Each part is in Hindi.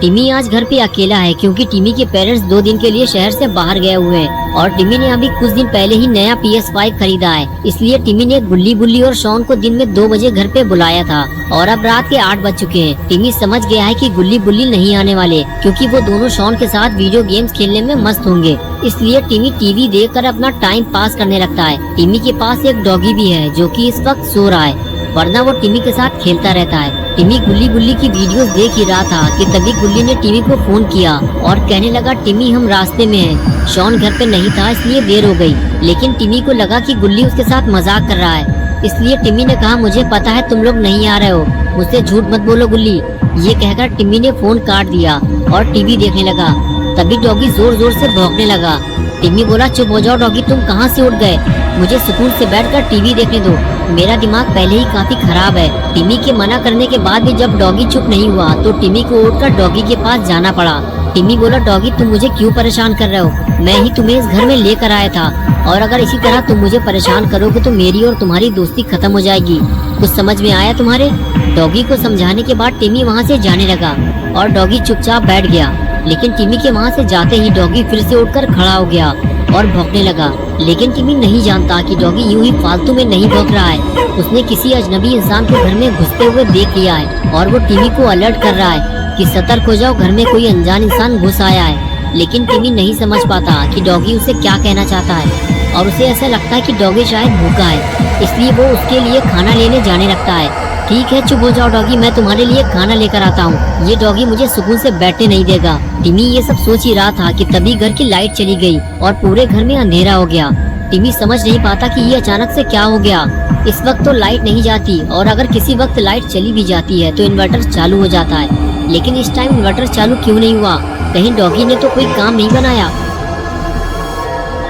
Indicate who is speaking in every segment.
Speaker 1: टिमी आज घर पे अकेला है क्योंकि टिमी के पेरेंट्स 2 दिन के लिए शहर से बाहर गए हुए हैं और टिमी ने अभी कुछ दिन पहले ही नया PS5 खरीदा है। इसलिए टिमी ने गुल्ली बुल्ली और शॉन को दिन में 2 बजे घर पे बुलाया था और अब रात के 8 बज चुके हैं। टिमी समझ गया है कि गुल्ली बुल्ली नहीं आने वाले क्योंकि वो दोनों शॉन के साथ वीडियो गेम्स खेलने में मस्त होंगे। इसलिए टिमी टीवी देखकर अपना टाइम पास करने लगता है। टिमी के पास एक डॉगी भी है जो कि इस वक्त सो रहा है, वरना वो टिमी के साथ खेलता रहता है। टिमी गुल्ली बुल्ली की वीडियोस देख ही रहा था कि तभी गुल्ली ने टिमी को फोन किया और कहने लगा, टिमी हम रास्ते में हैं। शॉन घर पे नहीं था इसलिए देर हो गई, लेकिन टिमी को लगा कि गुल्ली उसके साथ मजाक कर रहा है। इसलिए टिमी ने कहा, मुझे पता है तुम लोग नहीं आ रहे हो, मुझसे झूठ मत बोलो गुल्ली। ये कहकर टिमी ने फोन काट दिया और टीवी देखने लगा। तभी डॉगी जोर जोर से भौंकने लगा। टिमी बोला, चुप हो जाओ डॉगी, तुम कहाँ से उठ गए, मुझे सुकून से बैठकर टीवी देखने दो, मेरा दिमाग पहले ही काफी खराब है। टिमी के मना करने के बाद भी जब डॉगी चुप नहीं हुआ तो टिमी को उठकर डॉगी के पास जाना पड़ा। टिमी बोला, डॉगी तुम मुझे क्यों परेशान कर रहे हो, मैं ही तुम्हें इस घर में लेकर आया था और अगर इसी तरह तुम मुझे परेशान करोगे तो मेरी और तुम्हारी दोस्ती खत्म हो जाएगी। कुछ समझ में आया तुम्हारे? डॉगी को समझाने के बाद टिमी वहाँ से जाने लगा और डॉगी चुपचाप बैठ गया। लेकिन टिमी के वहाँ से जाते ही डॉगी फिर से उठकर खड़ा हो गया और भौंकने लगा। लेकिन टिमी नहीं जानता कि डॉगी यूं ही फालतू में नहीं भौंक रहा है, उसने किसी अजनबी इंसान को घर में घुसते हुए देख लिया है और वो टिमी को अलर्ट कर रहा है कि सतर्क हो जाओ, घर में कोई अनजान इंसान घुस आया है। लेकिन टिमी नहीं समझ पाता कि डॉगी उसे क्या कहना चाहता है और उसे ऐसा लगता है कि डॉगी शायद भूखा है, इसलिए वो उसके लिए खाना लेने जाने लगता है। ठीक है, चुप हो जाओ डॉगी, मैं तुम्हारे लिए खाना लेकर आता हूँ, ये डॉगी मुझे सुकून से बैठने नहीं देगा। टिमी ये सब सोच ही रहा था कि तभी घर की लाइट चली गई और पूरे घर में अंधेरा हो गया। टिमी समझ नहीं पाता कि ये अचानक से क्या हो गया। इस वक्त तो लाइट नहीं जाती और अगर किसी वक्त लाइट चली भी जाती है तो इन्वर्टर चालू हो जाता है, लेकिन इस टाइम इन्वर्टर चालू क्यों नहीं हुआ? कहीं डॉगी ने तो कोई काम नहीं बनाया।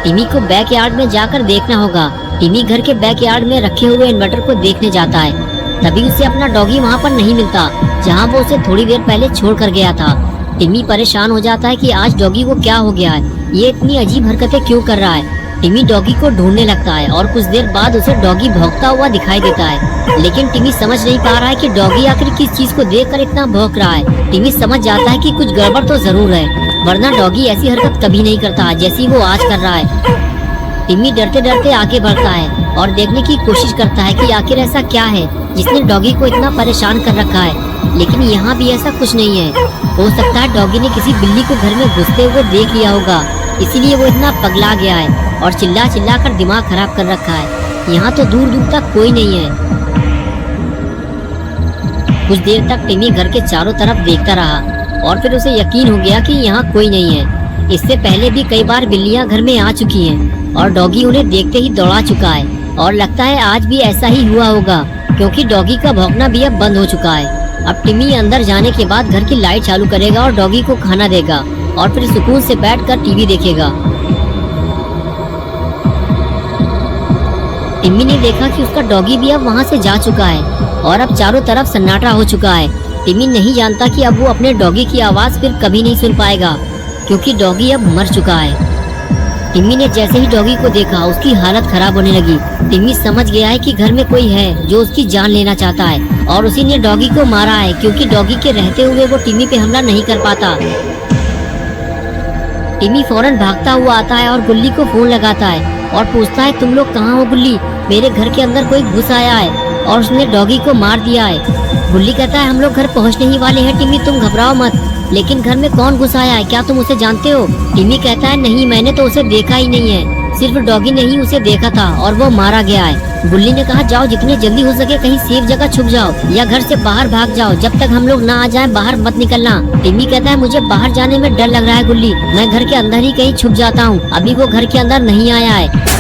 Speaker 1: टिमी को बैकयार्ड में जाकर देखना होगा। टिमी घर के बैकयार्ड में रखे हुए इन्वर्टर को देखने जाता है। तभी उसे अपना डॉगी वहाँ पर नहीं मिलता जहाँ वो उसे थोड़ी देर पहले छोड़ कर गया था। टिमी परेशान हो जाता है कि आज डॉगी को क्या हो गया है, ये इतनी अजीब हरकतें क्यों कर रहा है। टिमी डॉगी को ढूंढने लगता है और कुछ देर बाद उसे डॉगी भौंकता हुआ दिखाई देता है। लेकिन टिमी समझ नहीं पा रहा है कि डॉगी आखिर किस चीज को देखकर इतना भौंक रहा है। टिमी समझ जाता है कि कुछ गड़बड़ तो जरूर है, वरना डॉगी ऐसी हरकत कभी नहीं करता जैसी वो आज कर रहा है। टिमी डरते डरते आगे बढ़ता है और देखने की कोशिश करता है कि आखिर ऐसा क्या है जिसने डॉगी को इतना परेशान कर रखा है। लेकिन यहाँ भी ऐसा कुछ नहीं है। हो सकता है डॉगी ने किसी बिल्ली को घर में घुसते हुए देख लिया होगा, इसीलिए वो इतना पगला गया है और चिल्ला चिल्ला कर दिमाग खराब कर रखा है। यहाँ तो दूर दूर तक कोई नहीं है। कुछ देर तक टिमी घर के चारों तरफ देखता रहा और फिर उसे यकीन हो गया कि यहाँ कोई नहीं है। इससे पहले भी कई बार बिल्लियाँ घर में आ चुकी हैं और डॉगी उन्हें देखते ही दौड़ा चुका है और लगता है आज भी ऐसा ही हुआ होगा क्योंकि डॉगी का भौंकना भी अब बंद हो चुका है। अब टिमी अंदर जाने के बाद घर की लाइट चालू करेगा और डॉगी को खाना देगा और फिर सुकून से बैठकर टीवी देखेगा। टिमी ने देखा कि उसका डॉगी भी अब वहाँ से जा चुका है और अब चारों तरफ सन्नाटा हो चुका है। टिमी नहीं जानता कि अब वो अपने डॉगी की आवाज़ फिर कभी नहीं सुन पाएगा क्योंकि डॉगी अब मर चुका है। टिमी ने जैसे ही डॉगी को देखा उसकी हालत खराब होने लगी। टिमी समझ गया है कि घर में कोई है जो उसकी जान लेना चाहता है और उसी ने डॉगी को मारा है क्योंकि डॉगी के रहते हुए वो टिमी पे हमला नहीं कर पाता। टिमी फौरन भागता हुआ आता है और गुल्ली को फोन लगाता है और पूछता है, तुम लोग कहाँ हो गुल्ली, मेरे घर के अंदर कोई घुस आया है और उसने डॉगी को मार दिया है। गुल्ली कहता है, हम लोग घर पहुँचने ही वाले हैं टिमी, तुम घबराओ मत, लेकिन घर में कौन घुस आया है, क्या तुम उसे जानते हो? टिमी कहता है, नहीं, मैंने तो उसे देखा ही नहीं है, सिर्फ डॉगी ने ही उसे देखा था और वो मारा गया है। गुल्ली ने कहा, जाओ जितने जल्दी हो सके कहीं सेफ जगह छुप जाओ या घर से बाहर भाग जाओ, जब तक हम लोग ना आ जाएं बाहर मत निकलना। टिमी कहता है, मुझे बाहर जाने में डर लग रहा है गुल्ली, मैं घर के अंदर ही कहीं छुप जाता हूँ, अभी वो घर के अंदर नहीं आया है।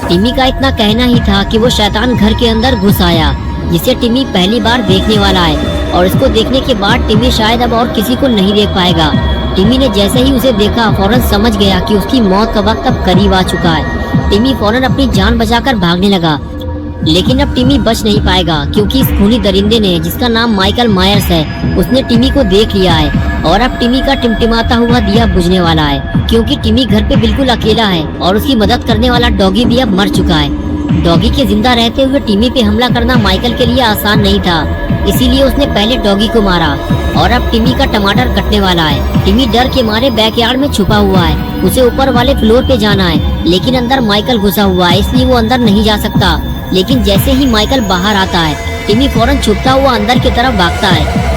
Speaker 1: टिमी का इतना कहना ही था कि वो शैतान घर के अंदर घुस आया जिसे टिमी पहली बार देखने वाला है और इसको देखने के बाद टिमी शायद अब और किसी को नहीं देख पाएगा। टिमी ने जैसे ही उसे देखा फौरन समझ गया कि उसकी मौत का वक्त अब करीब आ चुका है। टिमी फौरन अपनी जान बचाकर भागने लगा, लेकिन अब टिमी बच नहीं पाएगा क्योंकि इस खूनी दरिंदे ने, जिसका नाम माइकल मायर्स है, उसने टिमी को देख लिया है और अब टिमी का टिमटिमाता हुआ दिया बुझने वाला है क्योंकि टिमी घर पे बिल्कुल अकेला है और उसकी मदद करने वाला डॉगी भी अब मर चुका है। डॉगी के जिंदा रहते हुए टिमी पे हमला करना माइकल के लिए आसान नहीं था इसीलिए उसने पहले डॉगी को मारा और अब टिमी का टमाटर कटने वाला है। टिमी डर के मारे बैकयार्ड में छुपा हुआ है। उसे ऊपर वाले फ्लोर पे जाना है, लेकिन अंदर माइकल घुसा हुआ है, इसलिए वो अंदर नहीं जा सकता। लेकिन जैसे ही माइकल बाहर आता है, टिमी फौरन छुपता हुआ अंदर की तरफ भागता है।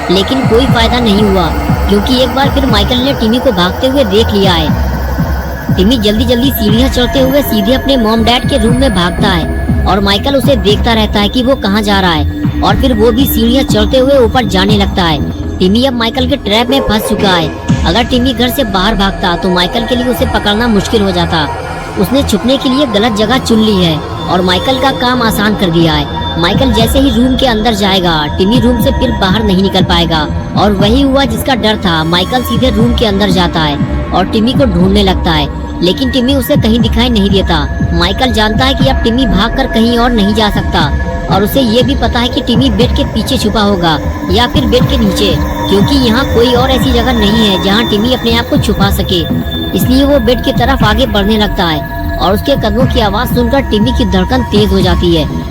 Speaker 1: लेकिन कोई फायदा नहीं हुआ, क्योंकि एक बार फिर माइकल ने टिमी को भागते हुए देख लिया है। टिमी जल्दी जल्दी सीढ़ियाँ चढ़ते हुए सीधे अपने मॉम डैड के रूम में भागता है और माइकल उसे देखता रहता है कि वो कहाँ जा रहा है और फिर वो भी सीढ़ियाँ चढ़ते हुए ऊपर जाने लगता है। टिमी अब माइकल के ट्रैप में फंस चुका है। अगर टिमी घर से बाहर भागता तो माइकल के लिए उसे पकड़ना मुश्किल हो जाता। उसने छुपने के लिए गलत जगह चुन ली है और माइकल का काम आसान कर दिया है। माइकल जैसे ही रूम के अंदर जाएगा, टिमी रूम से फिर बाहर नहीं निकल पाएगा। और वही हुआ जिसका डर था। माइकल सीधे रूम के अंदर जाता है और टिमी को ढूंढने लगता है, लेकिन टिमी उसे कहीं दिखाई नहीं देता। माइकल जानता है कि अब टिमी भागकर कहीं और नहीं जा सकता और उसे ये भी पता है कि टिमी बेड के पीछे छुपा होगा या फिर बेड के नीचे, क्योंकि यहाँ कोई और ऐसी जगह नहीं है जहाँ टिमी अपने आप को छुपा सके। इसलिए वो बेड की तरफ आगे बढ़ने लगता है और उसके कदमों की आवाज सुनकर टिमी की धड़कन तेज हो जाती है।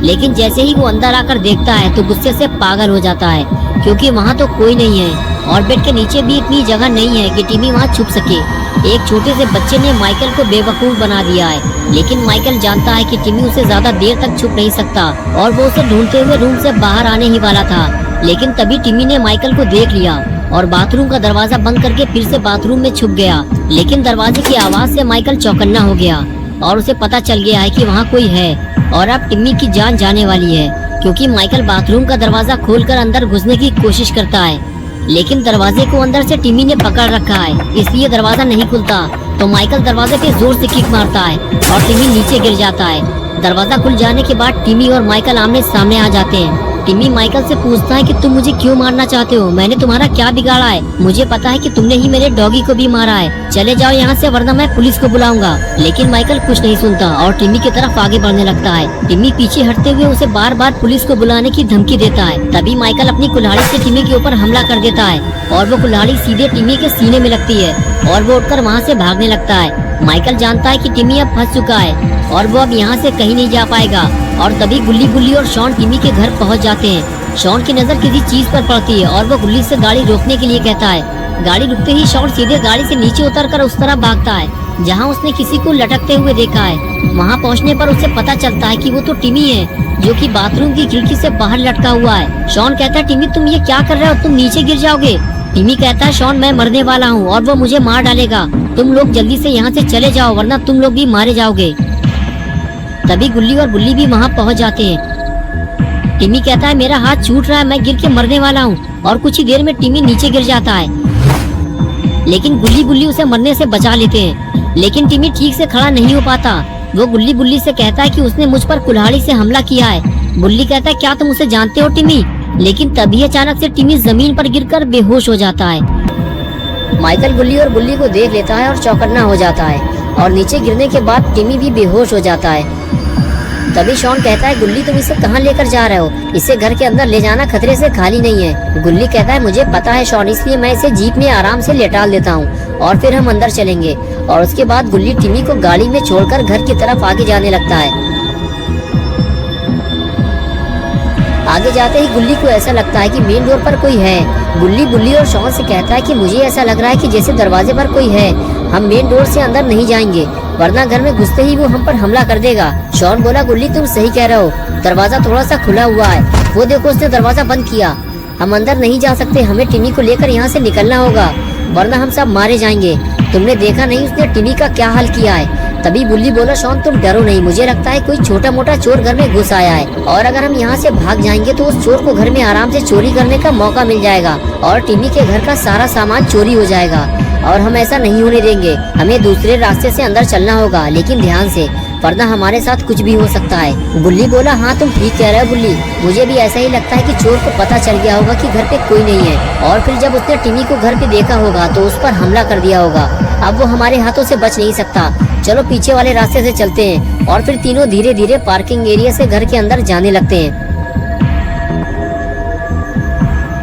Speaker 1: लेकिन जैसे ही वो अंदर आकर देखता है तो गुस्से से पागल हो जाता है, क्योंकि वहाँ तो कोई नहीं है और बेड के नीचे भी इतनी जगह नहीं है कि टिमी वहाँ छुप सके। एक छोटे से बच्चे ने माइकल को बेवकूफ बना दिया है, लेकिन माइकल जानता है कि टिमी उसे ज्यादा देर तक छुप नहीं सकता और वो उसे ढूंढते हुए रूम से बाहर आने ही वाला था। लेकिन तभी टिमी ने माइकल को देख लिया और बाथरूम का दरवाजा बंद करके फिर से बाथरूम में छुप गया। लेकिन दरवाजे की आवाज से माइकल चौकन्ना हो गया और उसे पता चल गया है कि वहाँ कोई है और अब टिमी की जान जाने वाली है, क्योंकि माइकल बाथरूम का दरवाजा खोलकर अंदर घुसने की कोशिश करता है। लेकिन दरवाजे को अंदर से टिमी ने पकड़ रखा है, इसलिए दरवाजा नहीं खुलता। तो माइकल दरवाजे पे जोर से किक मारता है और टिमी नीचे गिर जाता है। दरवाजा खुल जाने के बाद टिमी और माइकल आमने सामने आ जाते हैं। टिमी माइकल से पूछता है कि तुम मुझे क्यों मारना चाहते हो? मैंने तुम्हारा क्या बिगाड़ा है? मुझे पता है कि तुमने ही मेरे डॉगी को भी मारा है। चले जाओ यहाँ से, वरना मैं पुलिस को बुलाऊंगा। लेकिन माइकल कुछ नहीं सुनता और टिमी की तरफ आगे बढ़ने लगता है। टिमी पीछे हटते हुए उसे बार बार पुलिस को बुलाने की धमकी देता है। तभी माइकल अपनी कुल्हाड़ी से टिमी के ऊपर हमला कर देता है और वो कुल्हाड़ी सीधे टिमी के सीने में लगती है और वो उठकर वहाँ से भागने लगता है। माइकल जानता है कि टिमी अब फंस चुका है और वो अब यहाँ से कहीं नहीं जा पाएगा। और तभी गुल्ली और शॉन टिमी के घर पहुँच जाते हैं। शॉन की नजर किसी चीज पर पड़ती है और वो गुल्ली से गाड़ी रोकने के लिए कहता है। गाड़ी रुकते ही शॉन सीधे गाड़ी से नीचे उतरकर उस तरफ भागता है जहाँ उसने किसी को लटकते हुए देखा है। वहाँ पहुँचने पर उसे पता चलता है कि वो तो टिमी है, जो कि बाथरूम की खिड़की से बाहर लटका हुआ है। शॉन कहता है, टिमी तुम ये क्या कर रहे हो? तुम नीचे गिर जाओगे। टिमी कहता है, शॉन मैं मरने वाला हूँ और वो मुझे मार डालेगा। तुम लोग जल्दी से यहाँ से चले जाओ, वरना तुम लोग भी मारे जाओगे। तभी गुल्ली और बुल्ली भी वहाँ पहुँच जाते हैं। टिमी कहता है, मेरा हाथ छूट रहा है, मैं गिर के मरने वाला हूँ। और कुछ ही देर में टिमी नीचे गिर जाता है, लेकिन गुल्ली बुल्ली उसे मरने से बचा लेते हैं। लेकिन टिमी ठीक से खड़ा नहीं हो पाता। वो गुल्ली बुल्ली से कहता है कि उसने मुझ पर कुल्हाड़ी से हमला किया है। बुल्ली कहता है, क्या तुम उसे जानते हो टिमी? लेकिन तभी अचानक से टिमी जमीन पर गिरकर बेहोश हो जाता है। माइकल गुल्ली और बुल्ली को देख लेता है और चौकन्ना हो जाता है और नीचे गिरने के बाद टिमी भी बेहोश हो जाता है। तभी शॉन कहता है, गुल्ली तुम इसे कहाँ लेकर जा रहे हो? इसे घर के अंदर ले जाना खतरे से खाली नहीं है। गुल्ली कहता है, मुझे पता है शॉन, इसलिए मैं इसे जीप में आराम से लेटाल देता हूँ और फिर हम अंदर चलेंगे। और उसके बाद गुल्ली टिमी को गाड़ी में छोड़कर घर की तरफ आगे जाने लगता है। आगे जाते ही गुल्ली को ऐसा लगता है कि मेन डोर पर कोई है। गुल्ली बुल्ली और शॉन से कहता है कि मुझे ऐसा लग रहा है कि जैसे दरवाजे पर कोई है। हम मेन डोर से अंदर नहीं जाएंगे, वरना घर में घुसते ही वो हम पर हमला कर देगा। शॉन बोला, गुल्ली तुम सही कह रहे हो, दरवाजा थोड़ा सा खुला हुआ है। वो देखो, उसने दरवाजा बंद किया। हम अंदर नहीं जा सकते, हमें टिमी को लेकर यहाँ से निकलना होगा, वरना हम सब मारे जाएंगे। तुमने देखा नहीं उसने टिमी का क्या हाल किया है। तभी बुल्ली बोला, शॉन तुम डरो नहीं, मुझे लगता है कोई छोटा मोटा चोर घर में घुस आया है और अगर हम यहाँ से भाग जाएंगे तो उस चोर को घर में आराम से चोरी करने का मौका मिल जाएगा और टिमी के घर का सारा सामान चोरी हो जाएगा। और हम ऐसा नहीं होने देंगे, हमें दूसरे रास्ते से अंदर चलना होगा, लेकिन ध्यान से, वरना हमारे साथ कुछ भी हो सकता है। बुल्ली बोला, हाँ तुम ठीक कह रहे हो बुल्ली, मुझे भी ऐसा ही लगता है कि चोर को पता चल गया होगा कि घर पे कोई नहीं है और फिर जब उसने टिमी को घर पे देखा होगा तो उस पर हमला कर दिया होगा। अब वो हमारे हाथों से बच नहीं सकता। चलो पीछे वाले रास्ते से चलते हैं। और फिर तीनों धीरे धीरे पार्किंग एरिया से घर के अंदर जाने लगते हैं।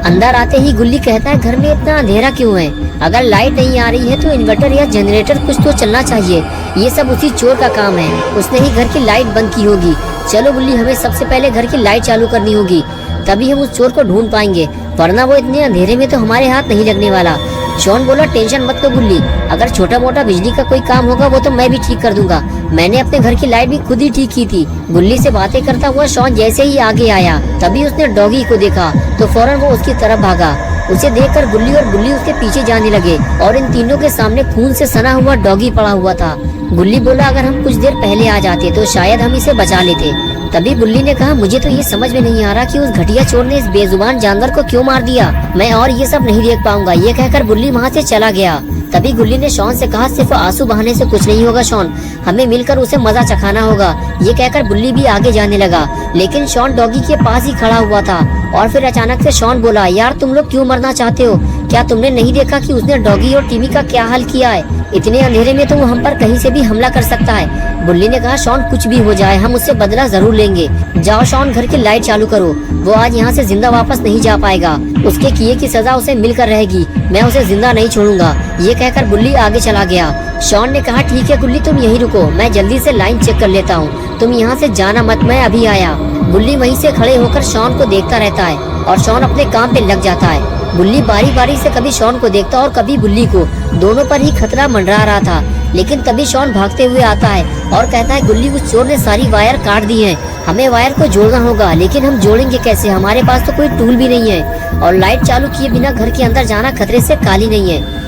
Speaker 1: अंदर आते ही गुल्ली कहता है, घर में इतना अंधेरा क्यों है? अगर लाइट नहीं आ रही है तो इन्वर्टर या जनरेटर कुछ तो चलना चाहिए। ये सब उसी चोर का काम है, उसने ही घर की लाइट बंद की होगी। चलो बुल्ली, हमें सबसे पहले घर की लाइट चालू करनी होगी, तभी हम उस चोर को ढूंढ पाएंगे, वरना वो इतने अंधेरे में तो हमारे हाथ नहीं लगने वाला। शॉन बोला, टेंशन मत लो बुल्ली, अगर छोटा मोटा बिजली का कोई काम होगा वो तो मैं भी ठीक कर दूंगा, मैंने अपने घर की लाइट भी खुद ही ठीक की थी। बुल्ली से बातें करता हुआ शॉन जैसे ही आगे आया, तभी उसने डॉगी को देखा तो फौरन वो उसकी तरफ भागा। उसे देखकर गुल्ली और बुल्ली उसके पीछे जाने लगे और इन तीनों के सामने खून से सना हुआ डॉगी पड़ा हुआ था। गुल्ली बोला, अगर हम कुछ देर पहले आ जाते तो शायद हम इसे बचा लेते। तभी बुल्ली ने कहा, मुझे तो ये समझ में नहीं आ रहा कि उस घटिया चोर ने इस बेजुबान जानवर को क्यों मार दिया, मैं और ये सब नहीं देख पाऊंगा। ये कहकर बुल्ली वहाँ से चला गया। तभी गुल्ली ने शॉन से कहा, सिर्फ आंसू बहाने से कुछ नहीं होगा शॉन, हमें मिलकर उसे मजा चखाना होगा। ये कहकर बुल्ली भी आगे जाने लगा, लेकिन शॉन डॉगी के पास ही खड़ा हुआ था। और फिर अचानक से शॉन बोला, यार तुम लोग क्यों मरना चाहते हो? क्या तुमने नहीं देखा कि उसने डॉगी और टिमी का क्या हाल किया है? इतने अंधेरे में तो वो हम पर कहीं से भी हमला कर सकता है। बुल्ली ने कहा, शॉन कुछ भी हो जाए हम उससे बदला जरूर लेंगे। जाओ शॉन, घर की लाइट चालू करो, वो आज यहाँ से जिंदा वापस नहीं जा पाएगा, उसके किए की सजा उसे मिलकर रहेगी, मैं उसे जिंदा नहीं छोड़ूंगा। ये कहकर बुल्ली आगे चला गया। शॉन ने कहा, ठीक है गुल्ली, तुम यहीं रुको, मैं जल्दी से लाइन चेक कर लेता हूँ, तुम यहाँ से जाना मत, मैं अभी आया। बुल्ली वहीं से खड़े होकर शॉन को देखता रहता है और शॉन अपने काम पे लग जाता है। बुल्ली बारी बारी से कभी शॉन को देखता और कभी बुल्ली को, दोनों पर ही खतरा मंडरा रहा था। लेकिन तभी शॉन भागते हुए आता है और कहता है, गुल्ली, उस चोर ने सारी वायर काट दी है, हमें वायर को जोड़ना होगा, लेकिन हम जोड़ेंगे कैसे? हमारे पास तो कोई टूल भी नहीं है और लाइट चालू किए बिना घर के अंदर जाना खतरे से खाली नहीं है।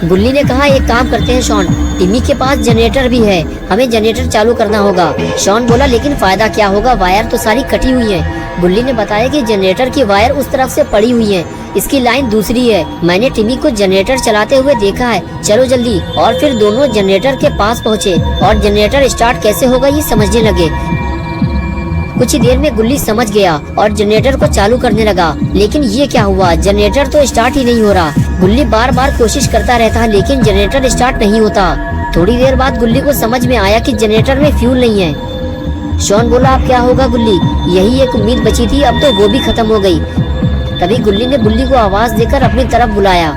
Speaker 1: बुल्ली ने कहा, एक काम करते हैं शॉन, टिमी के पास जनरेटर भी है, हमें जनरेटर चालू करना होगा। शॉन बोला, लेकिन फायदा क्या होगा, वायर तो सारी कटी हुई है। बुल्ली ने बताया कि जनरेटर की वायर उस तरफ से पड़ी हुई है, इसकी लाइन दूसरी है, मैंने टिमी को जनरेटर चलाते हुए देखा है, चलो जल्दी। और फिर दोनों जनरेटर के पास पहुँचे और जनरेटर स्टार्ट कैसे होगा ये समझने लगे। कुछ ही देर में गुल्ली समझ गया और जनरेटर को चालू करने लगा, लेकिन ये क्या हुआ, जनरेटर तो स्टार्ट ही नहीं हो रहा। गुल्ली बार बार कोशिश करता रहता है लेकिन जनरेटर स्टार्ट नहीं होता। थोड़ी देर बाद गुल्ली को समझ में आया कि जनरेटर में फ्यूल नहीं है। शॉन बोला, अब क्या होगा गुल्ली, यही एक उम्मीद बची थी, अब तो वो भी खत्म हो गई। तभी गुल्ली ने बुल्ली को आवाज देकर अपनी तरफ बुलाया।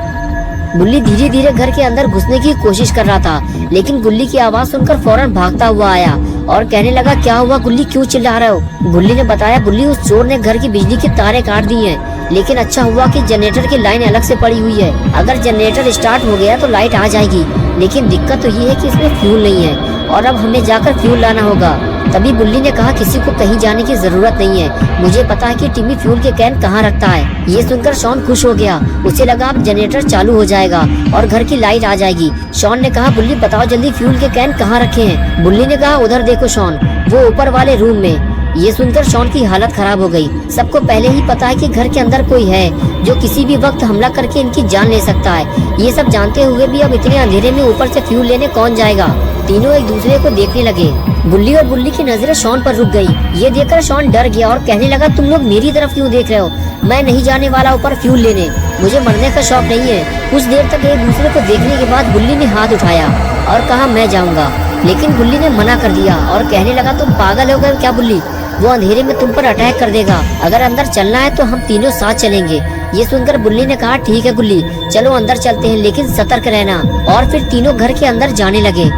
Speaker 1: बुल्ली धीरे धीरे घर के अंदर घुसने की कोशिश कर रहा था, लेकिन गुल्ली की आवाज सुनकर फौरन भागता हुआ आया और कहने लगा, क्या हुआ गुल्ली, क्यों चिल्ला रहे हो? गुल्ली ने बताया, बुल्ली, उस चोर ने घर की बिजली की तारें काट दी हैं, लेकिन अच्छा हुआ कि जनरेटर की लाइन अलग से पड़ी हुई है, अगर जनरेटर स्टार्ट हो गया तो लाइट आ जाएगी, लेकिन दिक्कत तो ये है कि इसमें फ्यूल नहीं है और अब हमें जाकर फ्यूल लाना होगा। तभी बुल्ली ने कहा, किसी को कहीं जाने की जरूरत नहीं है, मुझे पता है कि टिमी फ्यूल के कैन कहाँ रखता है। ये सुनकर शॉन खुश हो गया, उसे लगा अब जनरेटर चालू हो जाएगा और घर की लाइट आ जाएगी। शॉन ने कहा, बुल्ली बताओ जल्दी, फ्यूल के कैन कहाँ रखे हैं? बुल्ली ने कहा, उधर देखो शॉन, वो ऊपर वाले रूम में। ये सुनकर शॉन की हालत खराब हो गई। सबको पहले ही पता है कि घर के अंदर कोई है जो किसी भी वक्त हमला करके इनकी जान ले सकता है। ये सब जानते हुए भी अब इतने अंधेरे में ऊपर से फ्यूल लेने कौन जाएगा? तीनों एक दूसरे को देखने लगे। गुल्ली और बुल्ली की नजरें शॉन पर रुक गई। ये देखकर शॉन डर गया और कहने लगा, तुम लोग मेरी तरफ क्यों देख रहे हो? मैं नहीं जाने वाला ऊपर फ्यूल लेने, मुझे मरने का शौक नहीं है। कुछ देर तक एक दूसरे को देखने के बाद बुल्ली ने हाथ उठाया और कहा, मैं जाऊंगा, लेकिन बुल्ली ने मना कर दिया और कहने लगा, तुम पागल हो गए क्या बुल्ली, वो अंधेरे में तुम पर अटैक कर देगा, अगर अंदर चलना है तो हम तीनों साथ चलेंगे। ये सुनकर बुल्ली ने कहा, ठीक है गुल्ली, चलो अंदर चलते हैं, लेकिन सतर्क रहना। और फिर तीनों घर के अंदर जाने लगे।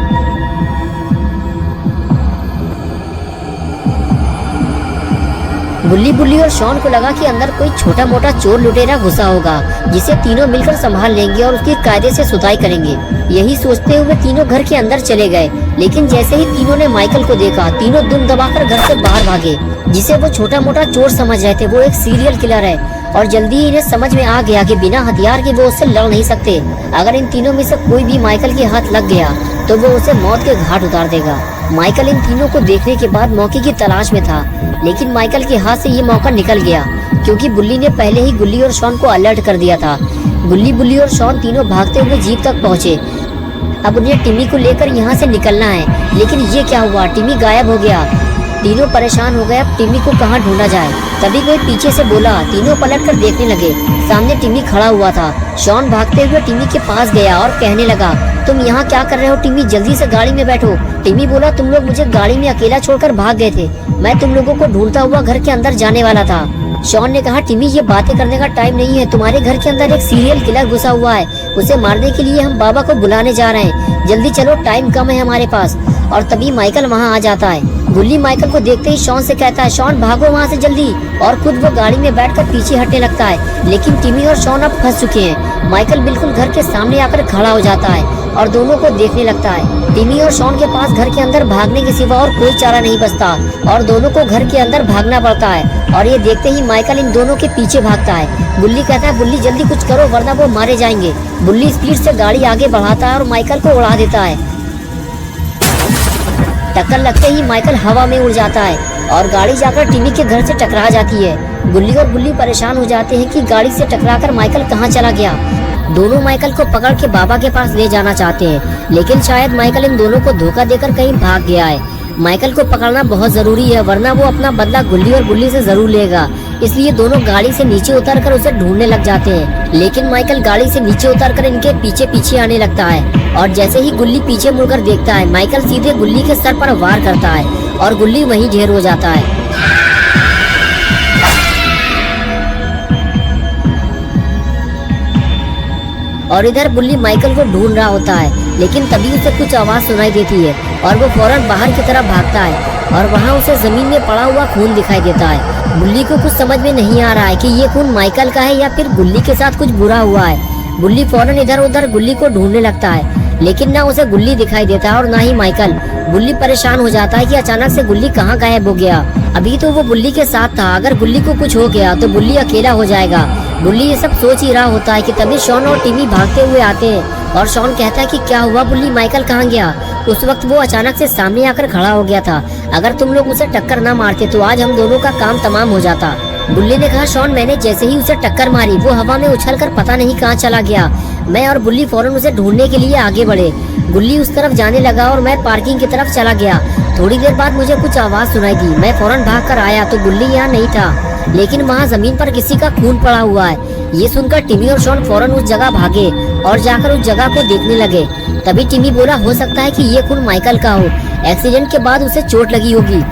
Speaker 1: बुल्ली और शॉन को लगा कि अंदर कोई छोटा मोटा चोर लुटेरा घुसा होगा, जिसे तीनों मिलकर संभाल लेंगे और उसकी कायदे से सुताई करेंगे। यही सोचते हुए तीनों घर के अंदर चले गए, लेकिन जैसे ही तीनों ने माइकल को देखा, तीनों दुम दबाकर घर से बाहर भागे। जिसे वो छोटा मोटा चोर समझ रहे थे, वो एक सीरियल किलर है और जल्दी ही इन्हें समझ में आ गया कि बिना हथियार के वो उससे लड़ नहीं सकते। अगर इन तीनों में से कोई भी माइकल के हाथ लग गया तो वो उसे मौत के घाट उतार देगा। माइकल इन तीनों को देखने के बाद मौके की तलाश में था, लेकिन माइकल के हाथ से ये मौका निकल गया क्योंकि बुल्ली ने पहले ही गुल्ली और शॉन को अलर्ट कर दिया था। बुल्ली और शॉन तीनों भागते हुए जीप तक पहुँचे। अब उन्हें टिमी को लेकर यहाँ से निकलना है, लेकिन ये क्या हुआ, टिमी गायब हो गया। तीनों परेशान हो गए, अब टिमी को कहाँ ढूंढा जाए। तभी कोई पीछे से बोला। तीनों पलटकर देखने लगे, सामने टिमी खड़ा हुआ था। शॉन भागते हुए टिमी के पास गया और कहने लगा, तुम यहाँ क्या कर रहे हो टिमी, जल्दी से गाड़ी में बैठो। टिमी बोला, तुम लोग मुझे गाड़ी में अकेला छोड़कर भाग गए थे, मैं तुम लोगों को ढूंढता हुआ घर के अंदर जाने वाला था। शॉन ने कहा, टिमी ये बातें करने का टाइम नहीं है, तुम्हारे घर के अंदर एक सीरियल किलर घुसा हुआ है, उसे मारने के लिए हम बाबा को बुलाने जा रहे हैं, जल्दी चलो, टाइम कम है हमारे पास। और तभी माइकल वहाँ आ जाता है। गुल्ली माइकल को देखते ही शॉन से कहता है, शॉन भागो वहाँ से जल्दी, और खुद वो गाड़ी में बैठकर पीछे हटने लगता है। लेकिन टिमी और शॉन अब फंस चुके हैं। माइकल बिल्कुल घर के सामने आकर खड़ा हो जाता है और दोनों को देखने लगता है। टिमी और शॉन के पास घर के अंदर भागने के सिवा और कोई चारा नहीं बचता और दोनों को घर के अंदर भागना पड़ता है। और ये देखते ही माइकल इन दोनों के पीछे भागता है। गुल्ली कहता है, बुल्ली जल्दी कुछ करो वरना वो मारे जाएंगे। बुल्ली स्पीड से गाड़ी आगे बढ़ाता है और माइकल को उड़ा देता है। टक्कर लगते ही माइकल हवा में उड़ जाता है और गाड़ी जाकर टिमी के घर से टकरा जाती है। गुल्ली और बुल्ली परेशान हो जाते हैं कि गाड़ी से टकराकर माइकल कहाँ चला गया। दोनों माइकल को पकड़ के बाबा के पास ले जाना चाहते हैं, लेकिन शायद माइकल इन दोनों को धोखा देकर कहीं भाग गया है। माइकल को पकड़ना बहुत जरूरी है, वरना वो अपना बदला गुल्ली और बुल्ली से जरूर लेगा। इसलिए दोनों गाड़ी से नीचे उतरकर उसे ढूंढने लग जाते हैं। लेकिन माइकल गाड़ी से नीचे उतरकर इनके पीछे पीछे आने लगता है और जैसे ही गुल्ली पीछे मुड़कर देखता है, माइकल सीधे गुल्ली के सर पर वार करता है और गुल्ली वहीं ढेर हो जाता है। और इधर बुल्ली माइकल को ढूंढ रहा होता है, लेकिन तभी उसे कुछ आवाज सुनाई देती है और वो फौरन बाहर की तरफ भागता है और वहाँ उसे जमीन में पड़ा हुआ खून दिखाई देता है। बुल्ली को कुछ समझ में नहीं आ रहा है कि ये खून माइकल का है या फिर गुल्ली के साथ कुछ बुरा हुआ है। बुल्ली फौरन इधर उधर गुल्ली को ढूंढने लगता है, लेकिन ना उसे गुल्ली दिखाई देता है और ना ही माइकल। बुल्ली परेशान हो जाता है कि अचानक से गुल्ली कहाँ गायब हो गया। अभी तो वो बुल्ली के साथ था, अगर गुल्ली को कुछ हो गया तो बुल्ली अकेला हो जाएगा। बुल्ली ये सब सोच ही रहा होता है कि तभी शॉन और टिमी भागते हुए आते हैं और शॉन कहता है कि क्या हुआ बुल्ली, माइकल कहाँ गया। उस वक्त वो अचानक से सामने आकर खड़ा हो गया था, अगर तुम लोग उसे टक्कर ना मारते तो आज हम दोनों का काम तमाम हो जाता। बुल्ली ने कहा, शॉन मैंने जैसे ही उसे टक्कर मारी वो हवा में उछलकर पता नहीं कहाँ चला गया। मैं और बुल्ली फौरन उसे ढूंढने के लिए आगे बढ़े। गुल्ली उस तरफ जाने लगा और मैं पार्किंग की तरफ चला गया। थोड़ी देर बाद मुझे कुछ आवाज सुनाई दी, मैं फौरन भाग कर आया तो गुल्ली यहाँ नहीं था, लेकिन वहाँ जमीन पर किसी का खून पड़ा हुआ है। ये सुनकर टिमी और शॉन फौरन उस जगह भागे और जाकर उस जगह को देखने लगे। तभी टिमी बोला, हो सकता है कि ये खून माइकल का हो, एक्सीडेंट के बाद उसे चोट लगी होगी।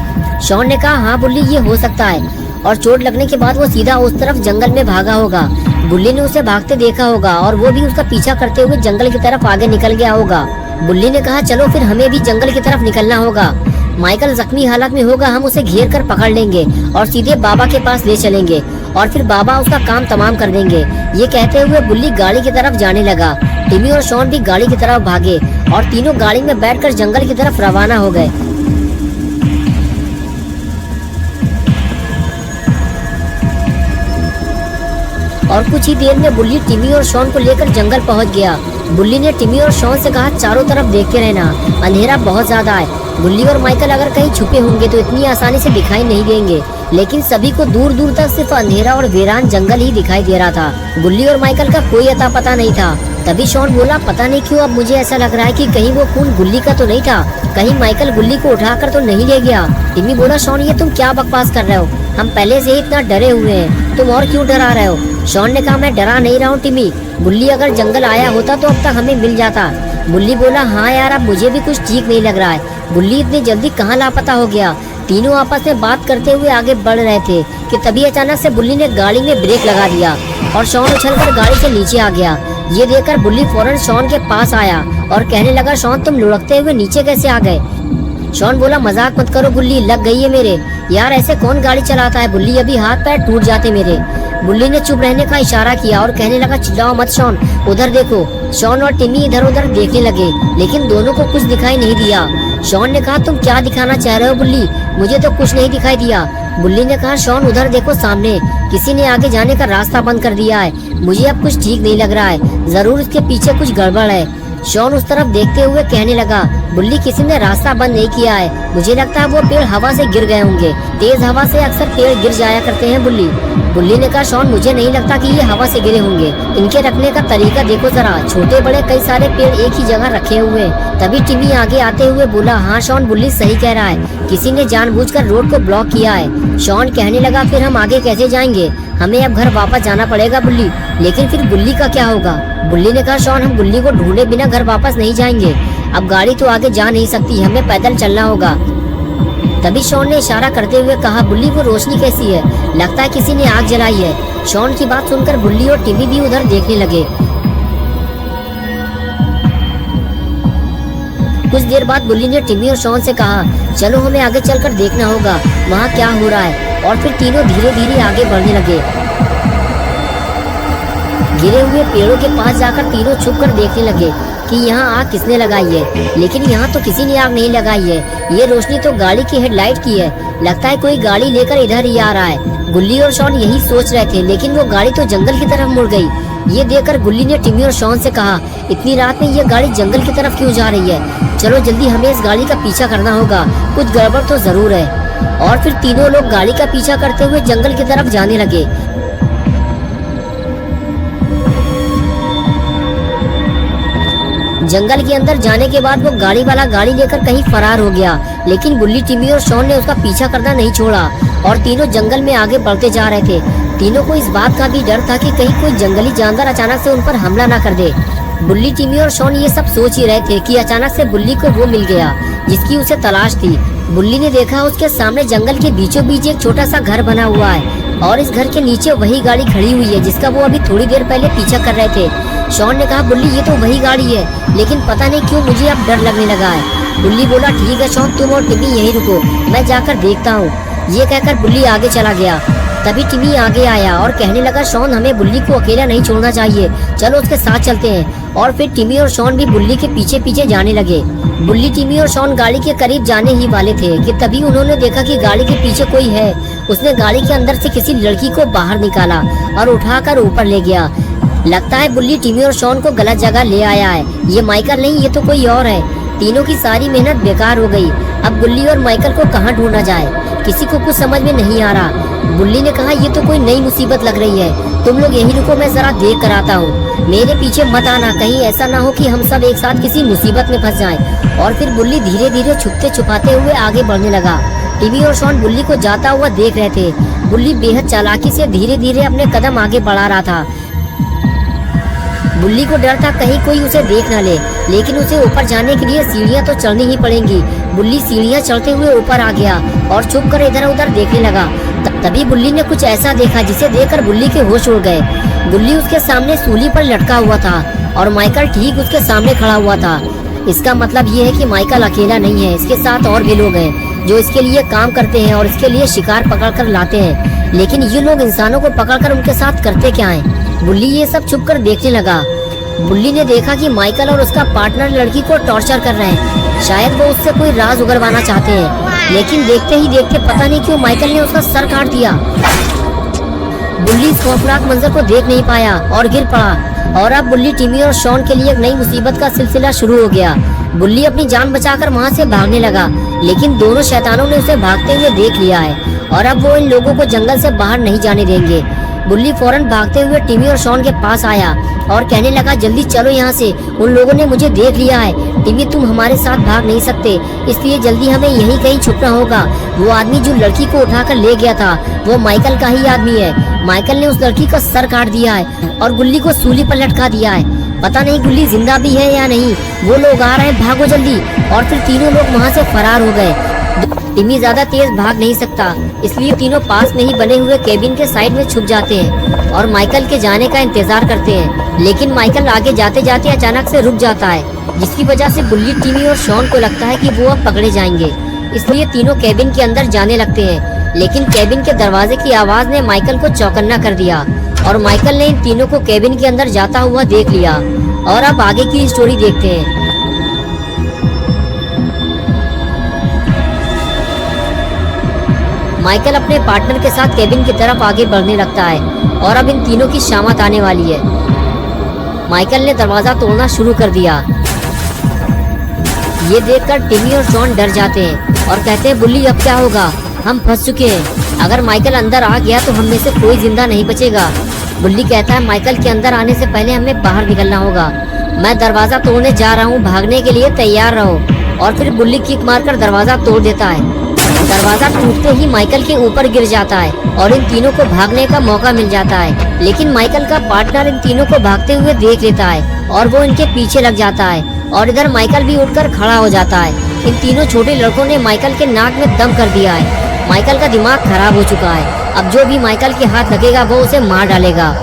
Speaker 1: शॉन ने कहा, हाँ बुल्ली ये हो सकता है, और चोट लगने के बाद वो सीधा उस तरफ जंगल में भागा होगा। बुल्ली ने उसे भागते देखा होगा और वो भी उसका पीछा करते हुए जंगल की तरफ आगे निकल गया होगा। बुल्ली ने कहा, चलो फिर हमें भी जंगल की तरफ निकलना होगा। माइकल जख्मी हालत में होगा, हम उसे घेर कर पकड़ लेंगे और सीधे बाबा के पास ले चलेंगे और फिर बाबा उसका काम तमाम कर देंगे। ये कहते हुए बुल्ली गाड़ी की तरफ जाने लगा। टिमी और शॉन भी गाड़ी की तरफ भागे और तीनों गाड़ी में बैठकर जंगल की तरफ रवाना हो गए। और कुछ ही देर में बुल्ली टिमी और शॉन को लेकर जंगल पहुंच गया। बुल्ली ने टिमी और शॉन से कहा, चारों तरफ देखते रहना, अंधेरा बहुत ज्यादा है। बुल्ली और माइकल अगर कहीं छुपे होंगे तो इतनी आसानी से दिखाई नहीं देंगे, लेकिन सभी को दूर दूर तक सिर्फ अंधेरा और वीरान जंगल ही दिखाई दे रहा था। बुल्ली और माइकल का कोई अता पता नहीं था। तभी शॉन बोला, पता नहीं क्यों अब मुझे ऐसा लग रहा है कि कहीं वो खून गुल्ली का तो नहीं था, कहीं माइकल गुल्ली को उठाकर तो नहीं ले गया। टिमी बोला, शॉन ये तुम क्या बकवास कर रहे हो, हम पहले से ही इतना डरे हुए हैं, तुम और क्यों डरा रहे हो। शॉन ने कहा, मैं डरा नहीं रहा हूँ टिमी, बुल्ली अगर जंगल आया होता तो अब तक हमें मिल जाता। बुल्ली बोला, हाँ यार अब मुझे भी कुछ ठीक नहीं लग रहा है, बुल्ली इतनी जल्दी कहाँ लापता हो गया। तीनों आपस में बात करते हुए आगे बढ़ रहे थे कि तभी अचानक से बुल्ली ने गाड़ी में ब्रेक लगा दिया और शॉन उछलकर गाड़ी से नीचे आ गया। ये देखकर बुल्ली फौरन शॉन के पास आया और कहने लगा, शॉन तुम लुढ़कते हुए नीचे कैसे आ गए। शॉन बोला, मजाक मत करो बुल्ली, लग गई है मेरे, यार ऐसे कौन गाड़ी चलाता है बुल्ली, अभी हाथ पैर टूट जाते मेरे। बुल्ली ने चुप रहने का इशारा किया और कहने लगा, चिल्लाओ मत शॉन, उधर देखो। शॉन और टिमी इधर उधर देखने लगे, लेकिन दोनों को कुछ दिखाई नहीं दिया। शॉन ने कहा, तुम क्या दिखाना चाह रहे हो बुल्ली, मुझे तो कुछ नहीं दिखाई दिया। बुल्ली ने कहा, शॉन उधर देखो सामने, किसी ने आगे जाने का रास्ता बंद कर दिया है, मुझे अब कुछ ठीक नहीं लग रहा है, जरूर इसके पीछे कुछ गड़बड़ है। शॉन उस तरफ देखते हुए कहने लगा, बुल्ली किसी ने रास्ता बंद नहीं किया है, मुझे लगता है वो पेड़ हवा से गिर गए होंगे, तेज हवा से अक्सर पेड़ गिर जाया करते हैं बुल्ली। बुल्ली ने कहा, शॉन मुझे नहीं लगता कि ये हवा से गिरे होंगे, इनके रखने का तरीका देखो जरा, छोटे बड़े कई सारे पेड़ एक ही जगह रखे हुए हैं। तभी टिमी आगे आते हुए बोला, हाँ शॉन बुल्ली सही कह रहा है, किसी ने जानबूझकर रोड को ब्लॉक किया है। शॉन कहने लगा, फिर हम आगे कैसे जाएंगे, हमें अब घर वापस जाना पड़ेगा बुल्ली, लेकिन फिर गुल्ली का क्या होगा। बुल्ली ने कहा, शॉन हम गुल्ली को ढूंढे बिना घर वापस नहीं जाएंगे, अब गाड़ी तो आगे जा नहीं सकती, हमें पैदल चलना होगा। तभी शॉन ने इशारा करते हुए कहा, बुल्ली वो रोशनी कैसी है? लगता है किसी ने आग जलाई है। शॉन की बात सुनकर बुल्ली और टिमी भी उधर देखने लगे। कुछ देर बाद बुल्ली ने टिमी और शॉन से कहा, चलो हमें आगे चलकर देखना होगा वहाँ क्या हो रहा है। और फिर तीनों धीरे धीरे आगे बढ़ने लगे। गिरे हुए पेड़ों के पास जाकर तीनों छुप कर देखने लगे कि यहाँ आग किसने लगाई है। लेकिन यहाँ तो किसी ने आग नहीं लगाई है। ये रोशनी तो गाड़ी की हेडलाइट की है। लगता है कोई गाड़ी लेकर इधर ही आ रहा है। गुल्ली और शॉन यही सोच रहे थे, लेकिन वो गाड़ी तो जंगल की तरफ मुड़ गई। ये देखकर गुल्ली ने टिमी और शॉन से कहा, इतनी रात में ये गाड़ी जंगल की तरफ क्यों जा रही है? चलो जल्दी हमें इस गाड़ी का पीछा करना होगा, कुछ गड़बड़ तो जरूर है। और फिर तीनों लोग गाड़ी का पीछा करते हुए जंगल की तरफ जाने लगे। जंगल के अंदर जाने के बाद वो गाड़ी वाला गाड़ी लेकर कहीं फरार हो गया। लेकिन गुल्ली, टिमी और शॉन ने उसका पीछा करना नहीं छोड़ा और तीनों जंगल में आगे बढ़ते जा रहे थे। तीनों को इस बात का भी डर था कि कहीं कोई जंगली जानवर अचानक से उन पर हमला ना कर दे। बुल्ली, टिमी और शॉन ये सब सोच ही रहे थे कि अचानक से बुल्ली को वो मिल गया जिसकी उसे तलाश थी। बुल्ली ने देखा उसके सामने जंगल के बीचों बीच एक छोटा सा घर बना हुआ है और इस घर के नीचे वही गाड़ी खड़ी हुई है जिसका वो अभी थोड़ी देर पहले पीछा कर रहे थे। शॉन ने कहा, बुल्ली ये तो वही गाड़ी है, लेकिन पता नहीं क्यों मुझे अब डर लगने लगा है। बुल्ली बोला, ठीक है शॉन, तुम और टिमी यहीं रुको, मैं जाकर देखता हूँ। ये कहकर बुल्ली आगे चला गया। तभी टिमी आगे आया और कहने लगा, शॉन हमें बुल्ली को अकेला नहीं छोड़ना चाहिए, चलो उसके साथ चलते हैं। और फिर टिमी और शॉन भी बुल्ली के पीछे पीछे जाने लगे। बुल्ली, टिमी और शॉन गाड़ी के करीब जाने ही वाले थे कि तभी उन्होंने देखा कि गाड़ी के पीछे कोई है। उसने गाड़ी के अंदर से किसी लड़की को बाहर निकाला और उठाकर ऊपर ले गया। लगता है बुल्ली टिमी और शॉन को गलत जगह ले आया है। ये माइकल नहीं, ये तो कोई और है। तीनों की सारी मेहनत बेकार हो गई। अब बुल्ली और माइकल को कहाँ ढूंढना जाए, किसी को कुछ समझ में नहीं आ रहा। बुल्ली ने कहा, ये तो कोई नई मुसीबत लग रही है, तुम लोग यहीं रुको, मैं जरा देख कर आता हूँ। मेरे पीछे मत आना, कहीं ऐसा ना हो कि हम सब एक साथ किसी मुसीबत में फंस जाएं। और फिर बुल्ली धीरे धीरे छुपते छुपाते हुए आगे बढ़ने लगा। टिमी और शॉन बुल्ली को जाता हुआ देख रहे थे। बुल्ली बेहद चालाकी से धीरे धीरे अपने कदम आगे बढ़ा रहा था। बुल्ली को डर था कहीं कोई उसे देख न ले, लेकिन उसे ऊपर जाने के लिए सीढ़ियाँ तो चढ़नी ही पड़ेंगी। बुल्ली सीढ़ियाँ चढ़ते हुए ऊपर आ गया और छुप कर इधर उधर देखने लगा। तभी बुल्ली ने कुछ ऐसा देखा जिसे देखकर बुल्ली के होश उड़ गए। बुल्ली उसके सामने सूली पर लटका हुआ था और माइकल ठीक उसके सामने खड़ा हुआ था। इसका मतलब ये है कि माइकल अकेला नहीं है, इसके साथ और भी लोग हैं जो इसके लिए काम करते हैं और इसके लिए शिकार पकड़ कर लाते हैं। लेकिन ये लोग इंसानों को पकड़कर उनके साथ करते क्या हैं? बुल्ली ये सब छुप कर देखने लगा। बुल्ली ने देखा कि माइकल और उसका पार्टनर लड़की को टॉर्चर कर रहे हैं। शायद वो उससे कोई राज उगलवाना चाहते हैं, लेकिन देखते ही देखते पता नहीं क्यों माइकल ने उसका सर काट दिया। बुल्ली इस खौफनाक मंजर को देख नहीं पाया और गिर पड़ा। और अब बुल्ली, टिमी और शॉन के लिए एक नई मुसीबत का सिलसिला शुरू हो गया। बुल्ली अपनी जान बचाकर वहाँ से भागने लगा, लेकिन दोनों शैतानों ने उसे भागते हुए देख लिया है और अब वो इन लोगों को जंगल से बाहर नहीं जाने देंगे। बुल्ली फौरन भागते हुए टिमी और शॉन के पास आया और कहने लगा, जल्दी चलो यहाँ से, उन लोगों ने मुझे देख लिया है। टिमी, तुम हमारे साथ भाग नहीं सकते, इसलिए जल्दी हमें यहीं कहीं छुपना होगा। वो आदमी जो लड़की को उठाकर ले गया था वो माइकल का ही आदमी है। माइकल ने उस लड़की का सर काट दिया है और गुल्ली को सूली पर लटका दिया है। पता नहीं गुल्ली जिंदा भी है या नहीं। वो लोग आ रहे हैं, भागो जल्दी। और फिर तीनों लोग वहाँ से फरार हो गए। टिमी ज्यादा तेज भाग नहीं सकता, इसलिए तीनों पास में ही बने हुए केबिन के साइड में छुप जाते हैं और माइकल के जाने का इंतजार करते हैं। लेकिन माइकल आगे जाते जाते अचानक से रुक जाता है, जिसकी वजह से बुल्ली, टिमी और शॉन को लगता है कि वो अब पकड़े जाएंगे। इसलिए तीनों केबिन के अंदर जाने लगते हैं, लेकिन केबिन के दरवाजे की आवाज ने माइकल को चौकन्ना कर दिया और माइकल ने इन तीनों को केबिन के अंदर जाता हुआ देख लिया। और अब आगे की स्टोरी देखते हैं। माइकल अपने पार्टनर के साथ केबिन की तरफ आगे बढ़ने लगता है और अब इन तीनों की शामत आने वाली है। माइकल ने दरवाजा तोड़ना शुरू कर दिया। ये देखकर टिमी और शॉन डर जाते हैं और कहते हैं, बुल्ली अब क्या होगा, हम फंस चुके हैं। अगर माइकल अंदर आ गया तो हम में से कोई जिंदा नहीं बचेगा। बुल्ली कहता है, माइकल के अंदर आने से पहले हमें बाहर निकलना होगा। मैं दरवाजा तोड़ने जा रहा हूँ, भागने के लिए तैयार रहो। और फिर बुल्ली किक मारकर दरवाजा तोड़ देता है। दरवाजा टूटते ही माइकल के ऊपर गिर जाता है और इन तीनों को भागने का मौका मिल जाता है। लेकिन माइकल का पार्टनर इन तीनों को भागते हुए देख लेता है और वो इनके पीछे लग जाता है और इधर माइकल भी उठकर खड़ा हो जाता है। इन तीनों छोटे लड़कों ने माइकल के नाक में दम कर दिया है। माइकल का दिमाग खराब हो चुका है। अब जो भी माइकल के हाथ लगेगा वो उसे मार डालेगा।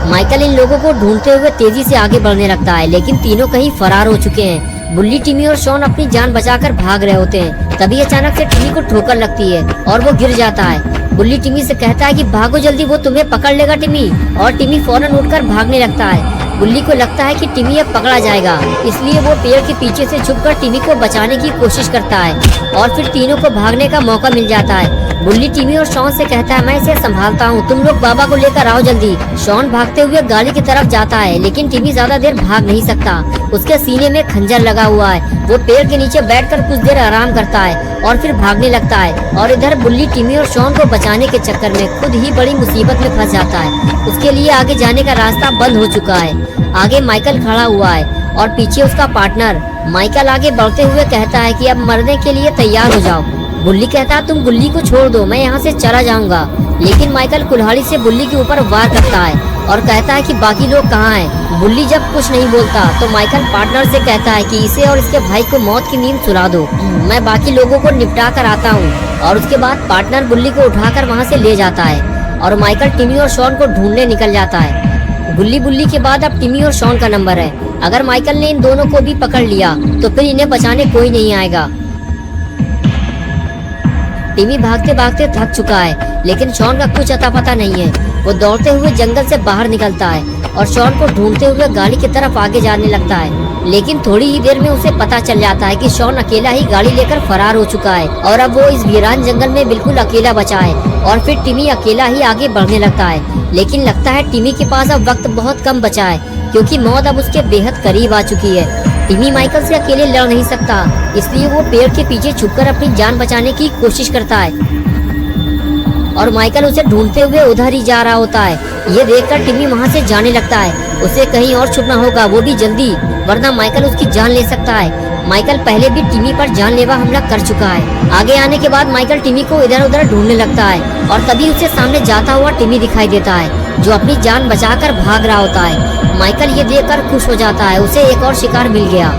Speaker 1: माइकल इन लोगों को ढूंढते हुए तेजी से आगे बढ़ने लगता है, लेकिन तीनों कहीं फरार हो चुके हैं। बुल्ली, टिमी और शॉन अपनी जान बचाकर भाग रहे होते हैं। तभी अचानक से टिमी को ठोकर लगती है और वो गिर जाता है। बुल्ली टिमी से कहता है कि भागो जल्दी, वो तुम्हें पकड़ लेगा टिमी। और टिमी फौरन उठकर भागने लगता है। बुल्ली को लगता है कि टिमी अब पकड़ा जाएगा, इसलिए वो पेड़ के पीछे से छुपकर टिमी को बचाने की कोशिश करता है और फिर तीनों को भागने का मौका मिल जाता है। बुल्ली टिमी और शॉन से कहता है, मैं इसे संभालता हूँ, तुम लोग बाबा को लेकर आओ जल्दी। शॉन भागते हुए गाड़ी की तरफ जाता है, लेकिन टिमी ज्यादा देर भाग नहीं सकता। उसके सीने में खंजर लगा हुआ है। वो पेड़ के नीचे बैठकर कुछ देर आराम करता है और फिर भागने लगता है। और इधर बुल्ली टिमी और शॉन को बचाने के चक्कर में खुद ही बड़ी मुसीबत में फंस जाता है। उसके लिए आगे जाने का रास्ता बंद हो चुका है। आगे माइकल खड़ा हुआ है और पीछे उसका पार्टनर। माइकल आगे बढ़ते हुए कहता है कि अब मरने के लिए तैयार हो जाओ। बुल्ली कहता है, तुम बुल्ली को छोड़ दो, मैं यहाँ से चला जाऊंगा। लेकिन माइकल कुल्हाड़ी से बुल्ली के ऊपर वार करता है और कहता है कि बाकी लोग कहाँ हैं। बुल्ली जब कुछ नहीं बोलता तो माइकल पार्टनर से कहता है कि इसे और इसके भाई को मौत की नींद सुला दो, मैं बाकी लोगों को निपटा कर आता हूँ। और उसके बाद पार्टनर बुल्ली को उठाकर वहाँ से ले जाता है और माइकल टिमी और शॉन को ढूंढने निकल जाता है। बुल्ली के बाद अब टिमी और शॉन का नंबर है। अगर माइकल ने इन दोनों को भी पकड़ लिया तो फिर इन्हें बचाने कोई नहीं आएगा। टिमी भागते भागते थक चुका है, लेकिन शॉन का कुछ अता पता नहीं है। वो दौड़ते हुए जंगल से बाहर निकलता है और शॉन को ढूंढते हुए गाड़ी की तरफ आगे जाने लगता है। लेकिन थोड़ी ही देर में उसे पता चल जाता है कि शॉन अकेला ही गाड़ी लेकर फरार हो चुका है और अब वो इस वीरान जंगल में बिल्कुल अकेला बचा है। और फिर टिमी अकेला ही आगे बढ़ने लगता है, लेकिन लगता है टिमी के पास अब वक्त बहुत कम बचा है, क्योंकि मौत अब उसके बेहद करीब आ चुकी है। टिमी माइकल से अकेले लड़ नहीं सकता, इसलिए वो पेड़ के पीछे छुपकर अपनी जान बचाने की कोशिश करता है और माइकल उसे ढूंढते हुए उधर ही जा रहा होता है। ये देखकर टिमी वहाँ से जाने लगता है। उसे कहीं और छुपना होगा, वो भी जल्दी, वरना माइकल उसकी जान ले सकता है। माइकल पहले भी टिमी पर जानलेवा हमला कर चुका है। आगे आने के बाद माइकल टिमी को इधर उधर ढूंढने लगता है और तभी उसे सामने जाता हुआ टिमी दिखाई देता है, जो अपनी जान बचाकर भाग रहा होता है। माइकल ये देखकर खुश हो जाता है, उसे एक और शिकार मिल गया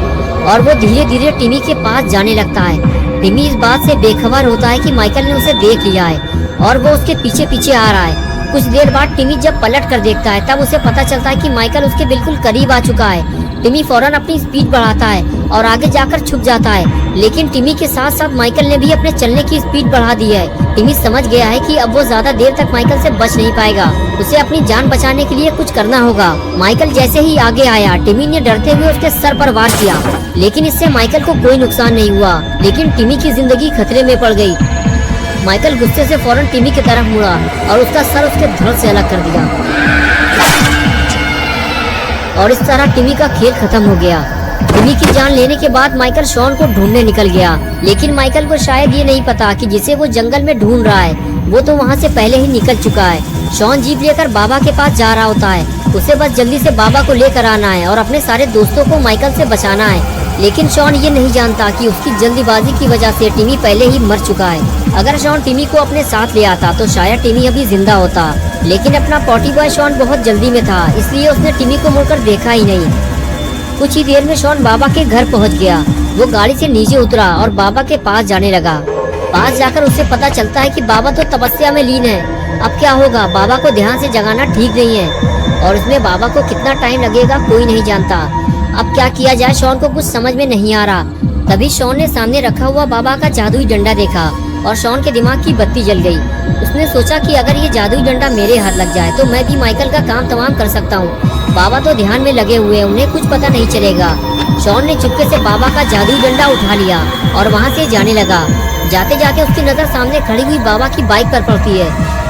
Speaker 1: और वो धीरे धीरे टिमी के पास जाने लगता है। टिमी इस बात से बेखबर होता है कि माइकल ने उसे देख लिया है और वो उसके पीछे पीछे आ रहा है। कुछ देर बाद टिमी जब पलट कर देखता है तब उसे पता चलता है कि माइकल उसके बिल्कुल करीब आ चुका है। टिमी फौरन अपनी स्पीड बढ़ाता है और आगे जाकर छुप जाता है, लेकिन टिमी के साथ साथ माइकल ने भी अपने चलने की स्पीड बढ़ा दी है। टिमी समझ गया है कि अब वो ज्यादा देर तक माइकल से बच नहीं पाएगा, उसे अपनी जान बचाने के लिए कुछ करना होगा। माइकल जैसे ही आगे आया, टिमी ने डरते हुए उसके सर पर वार किया, लेकिन इससे माइकल को कोई नुकसान नहीं हुआ, लेकिन टिमी की जिंदगी खतरे में पड़ गई। माइकल गुस्से से फौरन टिमी की तरफ मुड़ा और उसका सर उसके धड़ से अलग कर दिया और इस तरह टिमी का खेल खत्म हो गया। टिमी की जान लेने के बाद माइकल शॉन को ढूंढने निकल गया, लेकिन माइकल को शायद ये नहीं पता कि जिसे वो जंगल में ढूंढ रहा है वो तो वहाँ से पहले ही निकल चुका है। शॉन जीप लेकर बाबा के पास जा रहा होता है, उसे बस जल्दी से बाबा को लेकर आना है और अपने सारे दोस्तों को माइकल से बचाना है। लेकिन शॉन ये नहीं जानता कि उसकी जल्दीबाजी की वजह से टिमी पहले ही मर चुका है। अगर शॉन टिमी को अपने साथ ले आता तो शायद टिमी अभी जिंदा होता, लेकिन अपना पॉटी बॉय शॉन बहुत जल्दी में था, इसलिए उसने टिमी को मुड़कर देखा ही नहीं। कुछ ही देर में शॉन बाबा के घर पहुंच गया। वो गाड़ी से नीचे उतरा और बाबा के पास जाने लगा। पास जाकर उसे पता चलता है कि बाबा तो तपस्या में लीन है। अब क्या होगा, बाबा को ध्यान से जगाना ठीक नहीं है और इसमें बाबा को कितना टाइम लगेगा कोई नहीं जानता। अब क्या किया जाए, शॉन को कुछ समझ में नहीं आ रहा। तभी शॉन ने सामने रखा हुआ बाबा का जादुई डंडा देखा और शॉन के दिमाग की बत्ती जल गई। उसने सोचा कि अगर ये जादुई डंडा मेरे हाथ लग जाए तो मैं भी माइकल का काम तमाम कर सकता हूँ। बाबा तो ध्यान में लगे हुए हैं, उन्हें कुछ पता नहीं चलेगा। शॉन ने चुपके से बाबा का जादुई डंडा उठा लिया और वहाँ से जाने लगा। जाते जाते उसकी नजर सामने खड़ी हुई बाबा की बाइक पर पड़ती है।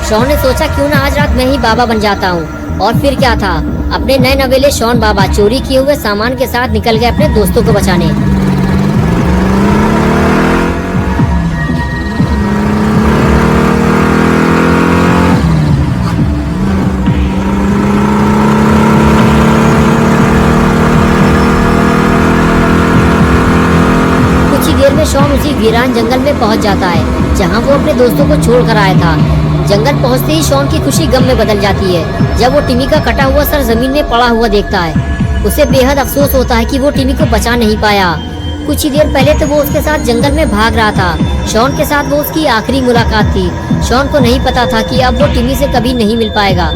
Speaker 1: शॉन ने सोचा क्यों ना आज रात मैं ही बाबा बन जाता हूँ। और फिर क्या था, अपने नए नवेले शॉन बाबा चोरी किए हुए सामान के साथ निकल गए अपने दोस्तों को बचाने। कुछ ही देर में शॉन उसी वीरान जंगल में पहुंच जाता है जहां वो अपने दोस्तों को छोड़ कर आया था। जंगल पहुंचते ही शॉन की खुशी गम में बदल जाती है जब वो टिमी का कटा हुआ सर जमीन में पड़ा हुआ देखता है। उसे बेहद अफसोस होता है कि वो टिमी को बचा नहीं पाया। कुछ ही देर पहले तो वो उसके साथ जंगल में भाग रहा था। शॉन के साथ वो उसकी आखिरी मुलाकात थी। शॉन को नहीं पता था कि अब वो टिमी से कभी नहीं मिल पाएगा।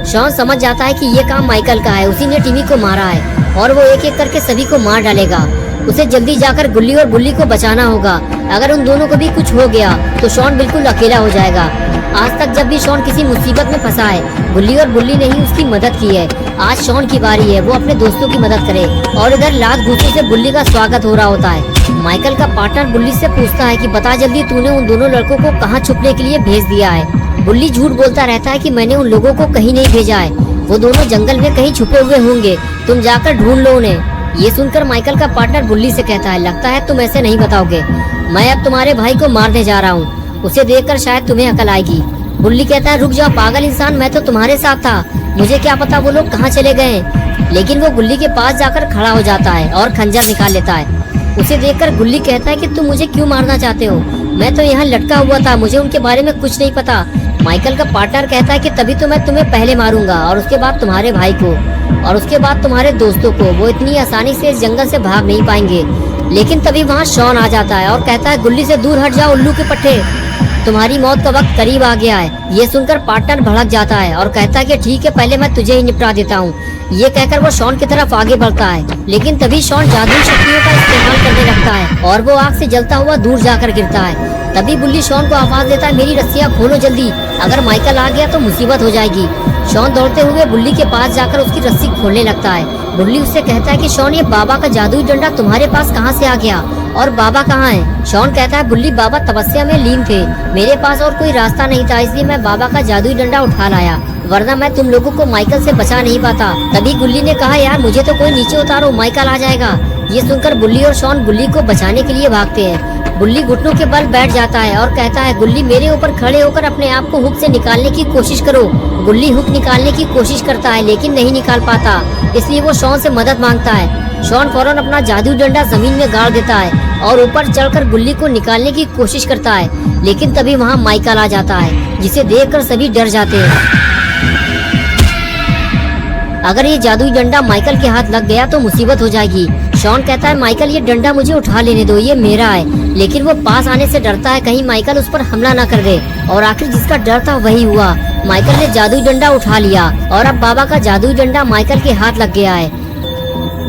Speaker 1: शॉन समझ जाता है कि ये काम माइकल का है, उसी ने टिमी को मारा है और वो एक एक करके सभी को मार डालेगा। उसे जल्दी जाकर गुल्ली और बुल्ली को बचाना होगा। अगर उन दोनों को भी कुछ हो गया तो शॉन बिल्कुल अकेला हो जाएगा। आज तक जब भी शॉन किसी मुसीबत में फंसा है, गुल्ली और बुल्ली ने ही उसकी मदद की है। आज शॉन की बारी है वो अपने दोस्तों की मदद करे। और इधर लात घूंसों से बुल्ली का स्वागत हो रहा होता है। माइकल का पार्टनर बुल्ली से पूछता है कि बता जल्दी, तूने उन दोनों लड़कों को कहाँ छुपने के लिए भेज दिया है। बुल्ली झूठ बोलता रहता है कि मैंने उन लोगों को कहीं नहीं भेजा है, वो दोनों जंगल में कहीं छुपे हुए होंगे, तुम जाकर ढूंढ लो उन्हें। ये सुनकर माइकल का पार्टनर बुल्ली से कहता है, लगता है तुम ऐसे नहीं बताओगे, मैं अब तुम्हारे भाई को मारने जा रहा हूँ, उसे देखकर शायद तुम्हें अकल आएगी। बुल्ली कहता है, रुक जाओ पागल इंसान, मैं तो तुम्हारे साथ था, मुझे क्या पता वो लोग कहाँ चले गए। लेकिन वो गुल्ली के पास जाकर खड़ा हो जाता है और खंजर निकाल लेता है। उसे देखकर गुल्ली कहता है कि तुम मुझे क्यों मारना चाहते हो, मैं तो यहाँ लटका हुआ था, मुझे उनके बारे में कुछ नहीं पता। माइकल का पार्टनर कहता है कि तभी तो मैं तुम्हें पहले मारूंगा और उसके बाद तुम्हारे भाई को और उसके बाद तुम्हारे दोस्तों को। वो इतनी आसानी से इस जंगल से भाग नहीं पाएंगे। लेकिन तभी वहाँ शॉन आ जाता है और कहता है, गुल्ली से दूर हट जाओ उल्लू के पट्टे, तुम्हारी मौत का वक्त करीब आ गया है। ये सुनकर पार्टनर भड़क जाता है और कहता है कि ठीक है, पहले मैं तुझे ही निपटा देता हूँ। ये कहकर वो शॉन की तरफ आगे बढ़ता है। लेकिन तभी शॉन जादुई शक्तियों का इस्तेमाल करने लगता है और वो आग से जलता हुआ दूर जाकर गिरता है। तभी बुल्ली शॉन को आवाज देता है, मेरी रस्सियाँ खोलो जल्दी, अगर माइकल आ गया तो मुसीबत हो जाएगी। शॉन दौड़ते हुए बुल्ली के पास जाकर उसकी रस्सी खोलने लगता है। बुल्ली उससे कहता है कि शॉन, ये बाबा का जादुई डंडा तुम्हारे पास कहाँ से आ गया और बाबा कहाँ है। शॉन कहता है, बुल्ली बाबा तपस्या में लीन थे, मेरे पास और कोई रास्ता नहीं था, इसलिए मैं बाबा का जादुई डंडा उठा लाया, वरना मैं तुम लोगों को माइकल से बचा नहीं पाता। तभी गुल्ली ने कहा, यार मुझे तो कोई नीचे उतारो, माइकल आ जाएगा। ये सुनकर बुल्ली और शॉन गुल्ली को बचाने के लिए भागते हैं। बुल्ली घुटनों के बल बैठ जाता है और कहता है, गुल्ली मेरे ऊपर खड़े होकर अपने आप को हुक से निकालने की कोशिश करो। गुल्ली हुक निकालने की कोशिश करता है लेकिन नहीं निकाल पाता, इसलिए वो शॉन से मदद मांगता है। शॉन फौरन अपना जादुई डंडा जमीन में गाड़ देता है और ऊपर चढ़कर गुल्ली को निकालने की कोशिश करता है। लेकिन तभी वहाँ माइकल आ जाता है, जिसे देखकर सभी डर जाते हैं। अगर ये जादुई डंडा माइकल के हाथ लग गया तो मुसीबत हो जाएगी। शॉन कहता है, माइकल ये डंडा मुझे उठा लेने दो, ये मेरा है। लेकिन वो पास आने से डरता है, कहीं माइकल उस पर हमला ना कर दे। और आखिर जिसका डर था वही हुआ, माइकल ने जादुई डंडा उठा लिया और अब बाबा का जादुई डंडा माइकल के हाथ लग गया है।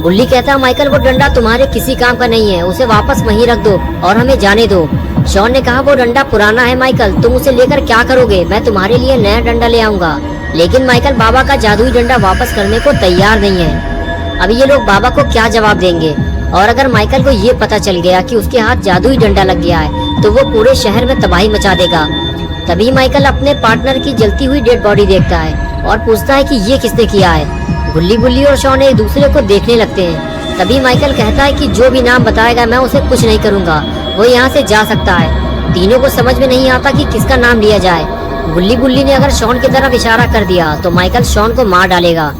Speaker 1: बुल्ली कहता है, माइकल वो डंडा तुम्हारे किसी काम का नहीं है, उसे वापस वहीं रख दो और हमें जाने दो। शॉन ने कहा, वो डंडा पुराना है माइकल, तुम उसे लेकर क्या करोगे, मैं तुम्हारे लिए नया डंडा ले आऊंगा। लेकिन माइकल बाबा का जादुई डंडा वापस करने को तैयार नहीं है। अब ये लोग बाबा को क्या जवाब देंगे। और अगर माइकल को ये पता चल गया कि उसके हाथ जादुई डंडा लग गया है तो वो पूरे शहर में तबाही मचा देगा। तभी माइकल अपने पार्टनर की जलती हुई डेड बॉडी देखता है और पूछता है कि ये किसने किया है। गुल्ली बुल्ली और शॉन एक दूसरे को देखने लगते हैं। तभी माइकल कहता है कि जो भी नाम बताएगा मैं उसे कुछ नहीं करूँगा, वो यहाँ से जा सकता है। तीनों को समझ में नहीं आता कि किसका नाम लिया जाए। गुल्ली बुल्ली ने अगर शॉन की तरफ इशारा कर दिया तो माइकल शॉन को मार डालेगा।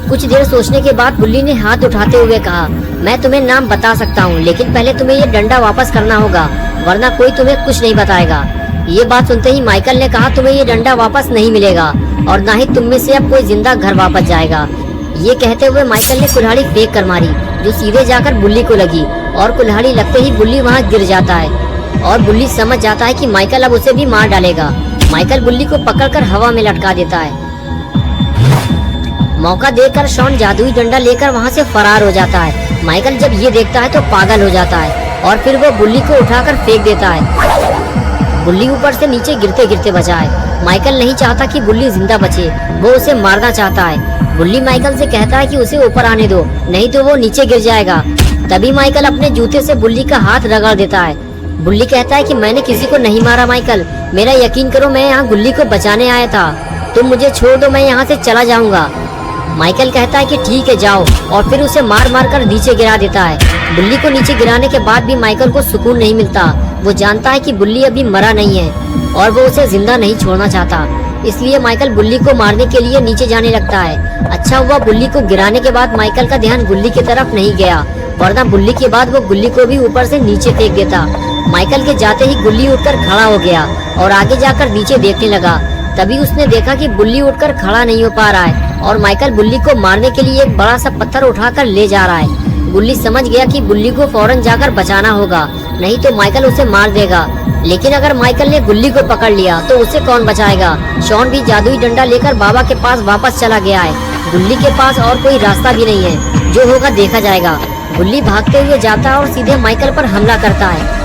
Speaker 1: कुछ देर सोचने के बाद बुल्ली ने हाथ उठाते हुए कहा, मैं तुम्हें नाम बता सकता हूँ, लेकिन पहले तुम्हें ये डंडा वापस करना होगा, वरना कोई तुम्हें कुछ नहीं बताएगा। ये बात सुनते ही माइकल ने कहा, तुम्हें ये डंडा वापस नहीं मिलेगा और न ही तुम में से अब कोई जिंदा घर वापस जाएगा। ये कहते हुए माइकल ने कुल्हाड़ी फेंक कर मारी, जो सीधे जाकर बुल्ली को लगी और कुल्हाड़ी लगते ही बुल्ली वहाँ गिर जाता है और बुल्ली समझ जाता है कि माइकल अब उसे भी मार डालेगा। माइकल बुल्ली को पकड़कर हवा में लटका देता है। मौका देकर शॉन जादुई डंडा लेकर वहाँ से फरार हो जाता है। माइकल जब ये देखता है तो पागल हो जाता है और फिर वो बुल्ली को उठाकर फेंक देता है। बुल्ली ऊपर से नीचे गिरते गिरते बचा है। माइकल नहीं चाहता कि बुल्ली जिंदा बचे, वो उसे मारना चाहता है। बुल्ली माइकल से कहता है कि उसे ऊपर आने दो, नहीं तो वो नीचे गिर जाएगा। तभी माइकल अपने जूते से बुल्ली का हाथ रगड़ देता है। बुल्ली कहता है कि मैंने किसी को नहीं मारा माइकल, मेरा यकीन करो, मैं यहाँ गुल्ली को बचाने आया था, तुम मुझे छोड़ दो, मैं यहाँ से चला जाऊंगा। माइकल कहता है कि ठीक है जाओ और फिर उसे मार मार कर नीचे गिरा देता है। बुल्ली को नीचे गिराने के बाद भी माइकल को सुकून नहीं मिलता। वो जानता है कि बुल्ली अभी मरा नहीं है और वो उसे जिंदा नहीं छोड़ना चाहता, इसलिए माइकल बुल्ली को मारने के लिए नीचे जाने लगता है। अच्छा हुआ बुल्ली को गिराने के बाद माइकल का ध्यान गुल्ली की तरफ नहीं गया, वरना बुल्ली के बाद वो गुल्ली को भी ऊपर से नीचे फेंक देता। माइकल के जाते ही गुल्ली उठकर खड़ा हो गया और आगे जाकर नीचे देखने लगा। तभी उसने देखा कि बुल्ली उठकर खड़ा नहीं हो पा रहा है और माइकल बुल्ली को मारने के लिए एक बड़ा सा पत्थर उठाकर ले जा रहा है। गुल्ली समझ गया कि गुल्ली को फौरन जाकर बचाना होगा, नहीं तो माइकल उसे मार देगा। लेकिन अगर माइकल ने गुल्ली को पकड़ लिया तो उसे कौन बचाएगा। शॉन भी जादुई डंडा लेकर बाबा के पास वापस चला गया है। गुल्ली के पास और कोई रास्ता भी नहीं है, जो होगा देखा जाएगा। गुल्ली भागते हुए जाता है और सीधे माइकल पर हमला करता है।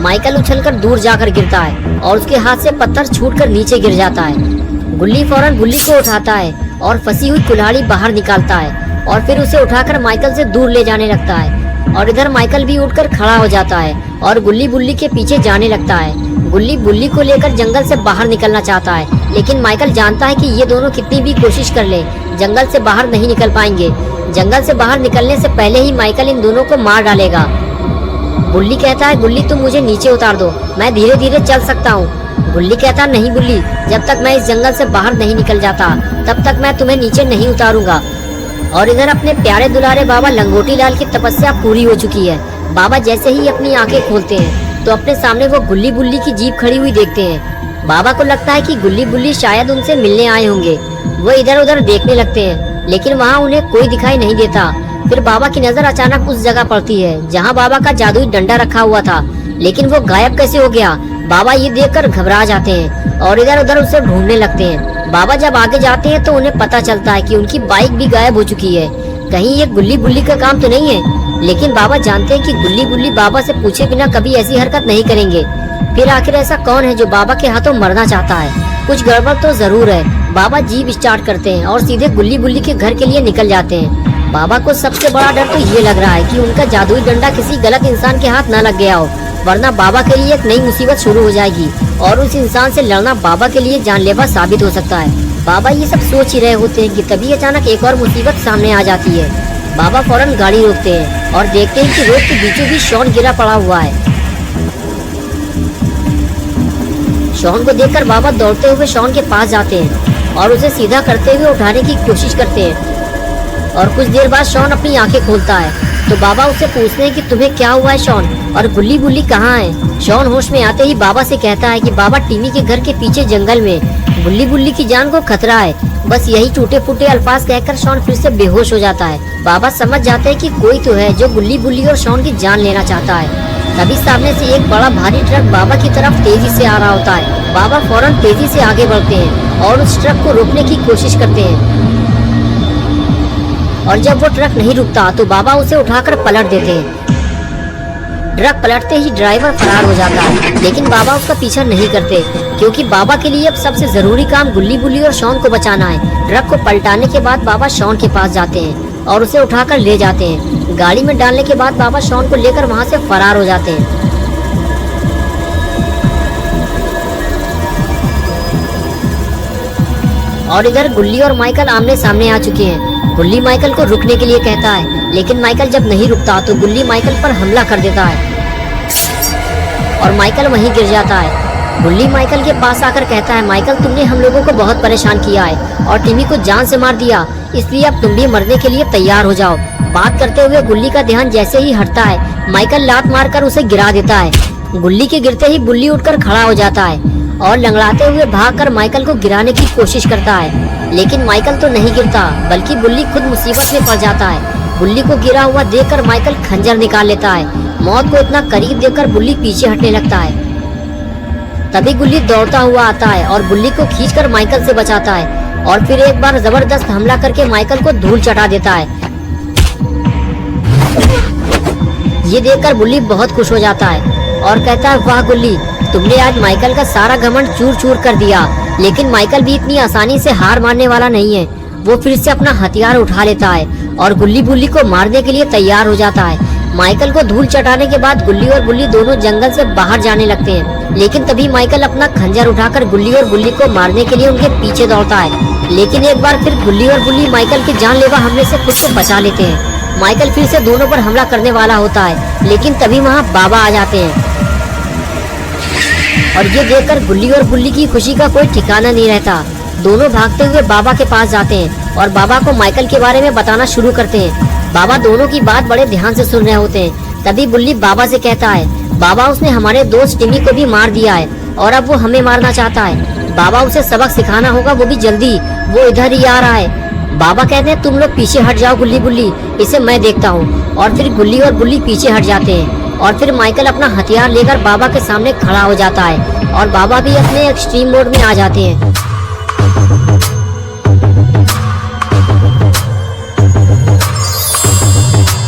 Speaker 1: माइकल उछलकर दूर जाकर गिरता है और उसके हाथ से पत्थर छूटकर नीचे गिर जाता है। गुल्ली फौरन गुल्ली को उठाता है और फंसी हुई कुल्हाड़ी बाहर निकालता है और फिर उसे उठाकर माइकल से दूर ले जाने लगता है। और इधर माइकल भी उठकर खड़ा हो जाता है और गुल्ली बुल्ली के पीछे जाने लगता है। गुल्ली बुल्ली को लेकर जंगल से बाहर निकलना चाहता है, लेकिन माइकल जानता है कि ये दोनों कितनी भी कोशिश कर ले जंगल से बाहर नहीं निकल पाएंगे। जंगल से बाहर निकलने से पहले ही माइकल इन दोनों को मार डालेगा। बुल्ली कहता है, गुल्ली तुम मुझे नीचे उतार दो, मैं धीरे धीरे चल सकता हूँ। गुल्ली कहता, नहीं बुल्ली, जब तक मैं इस जंगल से बाहर नहीं निकल जाता तब तक मैं तुम्हें नीचे नहीं उतारूंगा। और इधर अपने प्यारे दुलारे बाबा लंगोटी लाल की तपस्या पूरी हो चुकी है। बाबा जैसे ही अपनी आंखें खोलते हैं तो अपने सामने वो गुल्ली बुल्ली की जीप खड़ी हुई देखते हैं। बाबा को लगता है कि गुल्ली बुल्ली शायद उनसे मिलने आए होंगे। वो इधर उधर देखने लगते हैं, लेकिन वहाँ उन्हें कोई दिखाई नहीं देता। फिर बाबा की नजर अचानक उस जगह पड़ती है जहाँ बाबा का जादुई डंडा रखा हुआ था, लेकिन वो गायब कैसे हो गया। बाबा ये देखकर घबरा जाते हैं और इधर उधर उसे ढूंढने लगते हैं। बाबा जब आगे जाते हैं तो उन्हें पता चलता है कि उनकी बाइक भी गायब हो चुकी है। कहीं ये गुल्ली बुल्ली का काम तो नहीं है। लेकिन बाबा जानते हैं कि गुल्ली बुल्ली बाबा से पूछे बिना कभी ऐसी हरकत नहीं करेंगे। फिर आखिर ऐसा कौन है जो बाबा के हाथों मरना चाहता है। कुछ गड़बड़ तो जरूर है। बाबा जीप स्टार्ट करते हैं और सीधे गुल्ली बुल्ली के घर के लिए निकल जाते हैं। बाबा को सबसे बड़ा डर तो ये लग रहा है कि उनका जादुई डंडा किसी गलत इंसान के हाथ न लग गया हो, वरना बाबा के लिए एक नई मुसीबत शुरू हो जाएगी और उस इंसान से लड़ना बाबा के लिए जानलेवा साबित हो सकता है। बाबा ये सब सोच ही रहे होते हैं कि तभी अचानक एक और मुसीबत सामने आ जाती है। बाबा फौरन गाड़ी रोकते हैं और देखते हैं कि रोड के बीचों बीच शॉन गिरा पड़ा हुआ है। शॉन को देखकर बाबा दौड़ते हुए शॉन के पास जाते हैं और उसे सीधा करते हुए उठाने की कोशिश करते हैं। और कुछ देर बाद शॉन अपनी आंखें खोलता है तो बाबा उससे पूछते हैं कि तुम्हें क्या हुआ है शॉन, और गुल्ली बुल्ली कहाँ है। शॉन होश में आते ही बाबा से कहता है कि बाबा टिमी के घर के पीछे जंगल में गुल्ली बुल्ली की जान को खतरा है। बस यही टूटे फूटे अल्फाज कहकर शॉन फिर से बेहोश हो जाता है। बाबा समझ जाते हैं कि कोई तो है जो गुल्ली बुल्ली और शॉन की जान लेना चाहता है। तभी सामने से एक बड़ा भारी ट्रक बाबा की तरफ तेजी से आ रहा होता है। बाबा फौरन तेजी से आगे बढ़ते हैं और उस ट्रक को रोकने की कोशिश करते हैं, और जब वो ट्रक नहीं रुकता तो बाबा उसे उठाकर पलट देते हैं। ट्रक पलटते ही ड्राइवर फरार हो जाता है, लेकिन बाबा उसका पीछा नहीं करते क्योंकि बाबा के लिए अब सबसे जरूरी काम गुल्ली बुल्ली और शॉन को बचाना है। ट्रक को पलटाने के बाद बाबा शॉन के पास जाते हैं और उसे उठाकर ले जाते हैं। गाड़ी में डालने के बाद बाबा शॉन को लेकर वहाँ से फरार हो जाते हैं। और इधर गुल्ली और माइकल आमने सामने आ चुके हैं। गुल्ली माइकल को रुकने के लिए कहता है, लेकिन माइकल जब नहीं रुकता तो गुल्ली माइकल पर हमला कर देता है और माइकल वहीं गिर जाता है। गुल्ली माइकल के पास आकर कहता है, माइकल तुमने हम लोगों को बहुत परेशान किया है और टिमी को जान से मार दिया, इसलिए अब तुम भी मरने के लिए तैयार हो जाओ। बात करते हुए गुल्ली का ध्यान जैसे ही हटता है, माइकल लात मारकर उसे गिरा देता है। गुल्ली के गिरते ही बुल्ली उठकर खड़ा हो जाता है और लंगड़ाते हुए भागकर माइकल को गिराने की कोशिश करता है, लेकिन माइकल तो नहीं गिरता बल्कि बुल्ली खुद मुसीबत में पड़ जाता है। बुल्ली को गिरा हुआ देखकर माइकल खंजर निकाल लेता है। मौत को इतना करीब देखकर बुल्ली पीछे हटने लगता है। तभी गुल्ली दौड़ता हुआ आता है और बुल्ली को खींचकर माइकल से बचाता है और फिर एक बार जबरदस्त हमला करके माइकल को धूल चटा देता है। ये देखकर बुल्ली बहुत खुश हो जाता है और कहता है, वाह गुल्ली, तुमने आज माइकल का सारा घमंड चूर चूर कर दिया। लेकिन माइकल भी इतनी आसानी से हार मानने वाला नहीं है। वो फिर से अपना हथियार उठा लेता है और गुल्ली बुल्ली को मारने के लिए तैयार हो जाता है। माइकल को धूल चटाने के बाद गुल्ली और बुल्ली दोनों जंगल से बाहर जाने लगते हैं, लेकिन तभी माइकल अपना खंजर उठाकर गुल्ली और बुल्ली को मारने के लिए उनके पीछे दौड़ता है। लेकिन एक बार फिर गुल्ली और बुल्ली माइकल के जानलेवा हमले से खुद को बचा लेते हैं। माइकल फिर से दोनों पर हमला करने वाला होता है, लेकिन तभी वहाँ बाबा आ जाते हैं और ये देखकर गुल्ली और बुल्ली की खुशी का कोई ठिकाना नहीं रहता। दोनों भागते हुए बाबा के पास जाते हैं और बाबा को माइकल के बारे में बताना शुरू करते हैं। बाबा दोनों की बात बड़े ध्यान से सुन रहे होते हैं। तभी बुल्ली बाबा से कहता है, बाबा उसने हमारे दोस्त टिमी को भी मार दिया है और अब वो हमें मारना चाहता है। बाबा उसे सबक सिखाना होगा, वो भी जल्दी, वो इधर ही आ रहा है। बाबा कहते हैं तुम लोग पीछे हट जाओ गुल्ली बुल्ली, इसे मैं देखता हूँ। और फिर गुल्ली और बुल्ली पीछे हट जाते हैं और फिर माइकल अपना हथियार लेकर बाबा के सामने खड़ा हो जाता है और बाबा भी अपने एक्सट्रीम मोड में आ जाते हैं।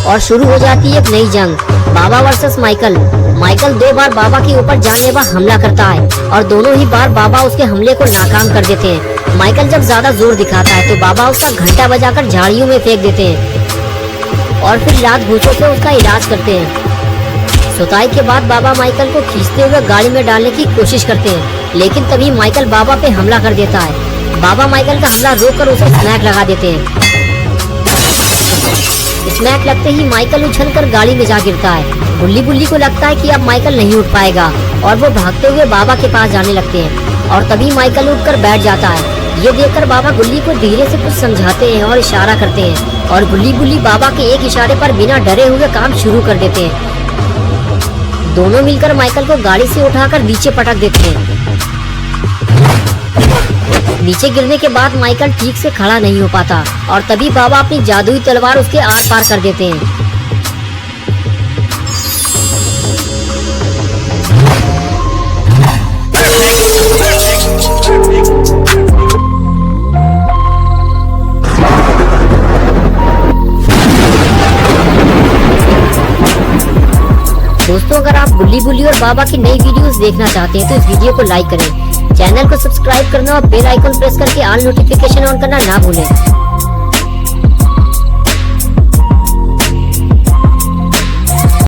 Speaker 1: और शुरू हो जाती है एक नई जंग, बाबा वर्सेस माइकल। माइकल 2 बार बाबा के ऊपर जानलेवा हमला करता है और दोनों ही बार बाबा उसके हमले को नाकाम कर देते हैं। माइकल जब ज्यादा जोर दिखाता है तो बाबा उसका घंटा बजाकर झाड़ियों में फेंक देते हैं और फिर रात भूसों से उसका इलाज करते हैं। सुताई के बाद बाबा माइकल को खींचते हुए गाड़ी में डालने की कोशिश करते हैं, लेकिन तभी माइकल बाबा पे हमला कर देता है। बाबा माइकल का हमला रोककर उसे स्मैक लगा देते हैं। स्मैक लगते ही माइकल उछलकर गाड़ी में जा गिरता है। गुल्ली बुल्ली को लगता है कि अब माइकल नहीं उठ पाएगा और वो भागते हुए बाबा के पास जाने लगते हैं और तभी माइकल उठकर बैठ जाता है। ये देखकर बाबा गुल्ली को धीरे से कुछ समझाते हैं और इशारा करते हैं और गुल्ली बुल्ली बाबा के एक इशारे पर बिना डरे हुए काम शुरू कर देते हैं। दोनों मिलकर माइकल को गाड़ी से उठाकर नीचे पटक देते हैं। नीचे गिरने के बाद माइकल ठीक से खड़ा नहीं हो पाता और तभी बाबा अपनी जादुई तलवार उसके आर पार कर देते हैं। दोस्तों, अगर आप गुल्ली बुल्ली और बाबा की नई वीडियोस देखना चाहते हैं तो इस वीडियो को लाइक करें, चैनल को सब्सक्राइब करना और बेल आइकन प्रेस करके ऑल नोटिफिकेशन ऑन करना ना भूलें।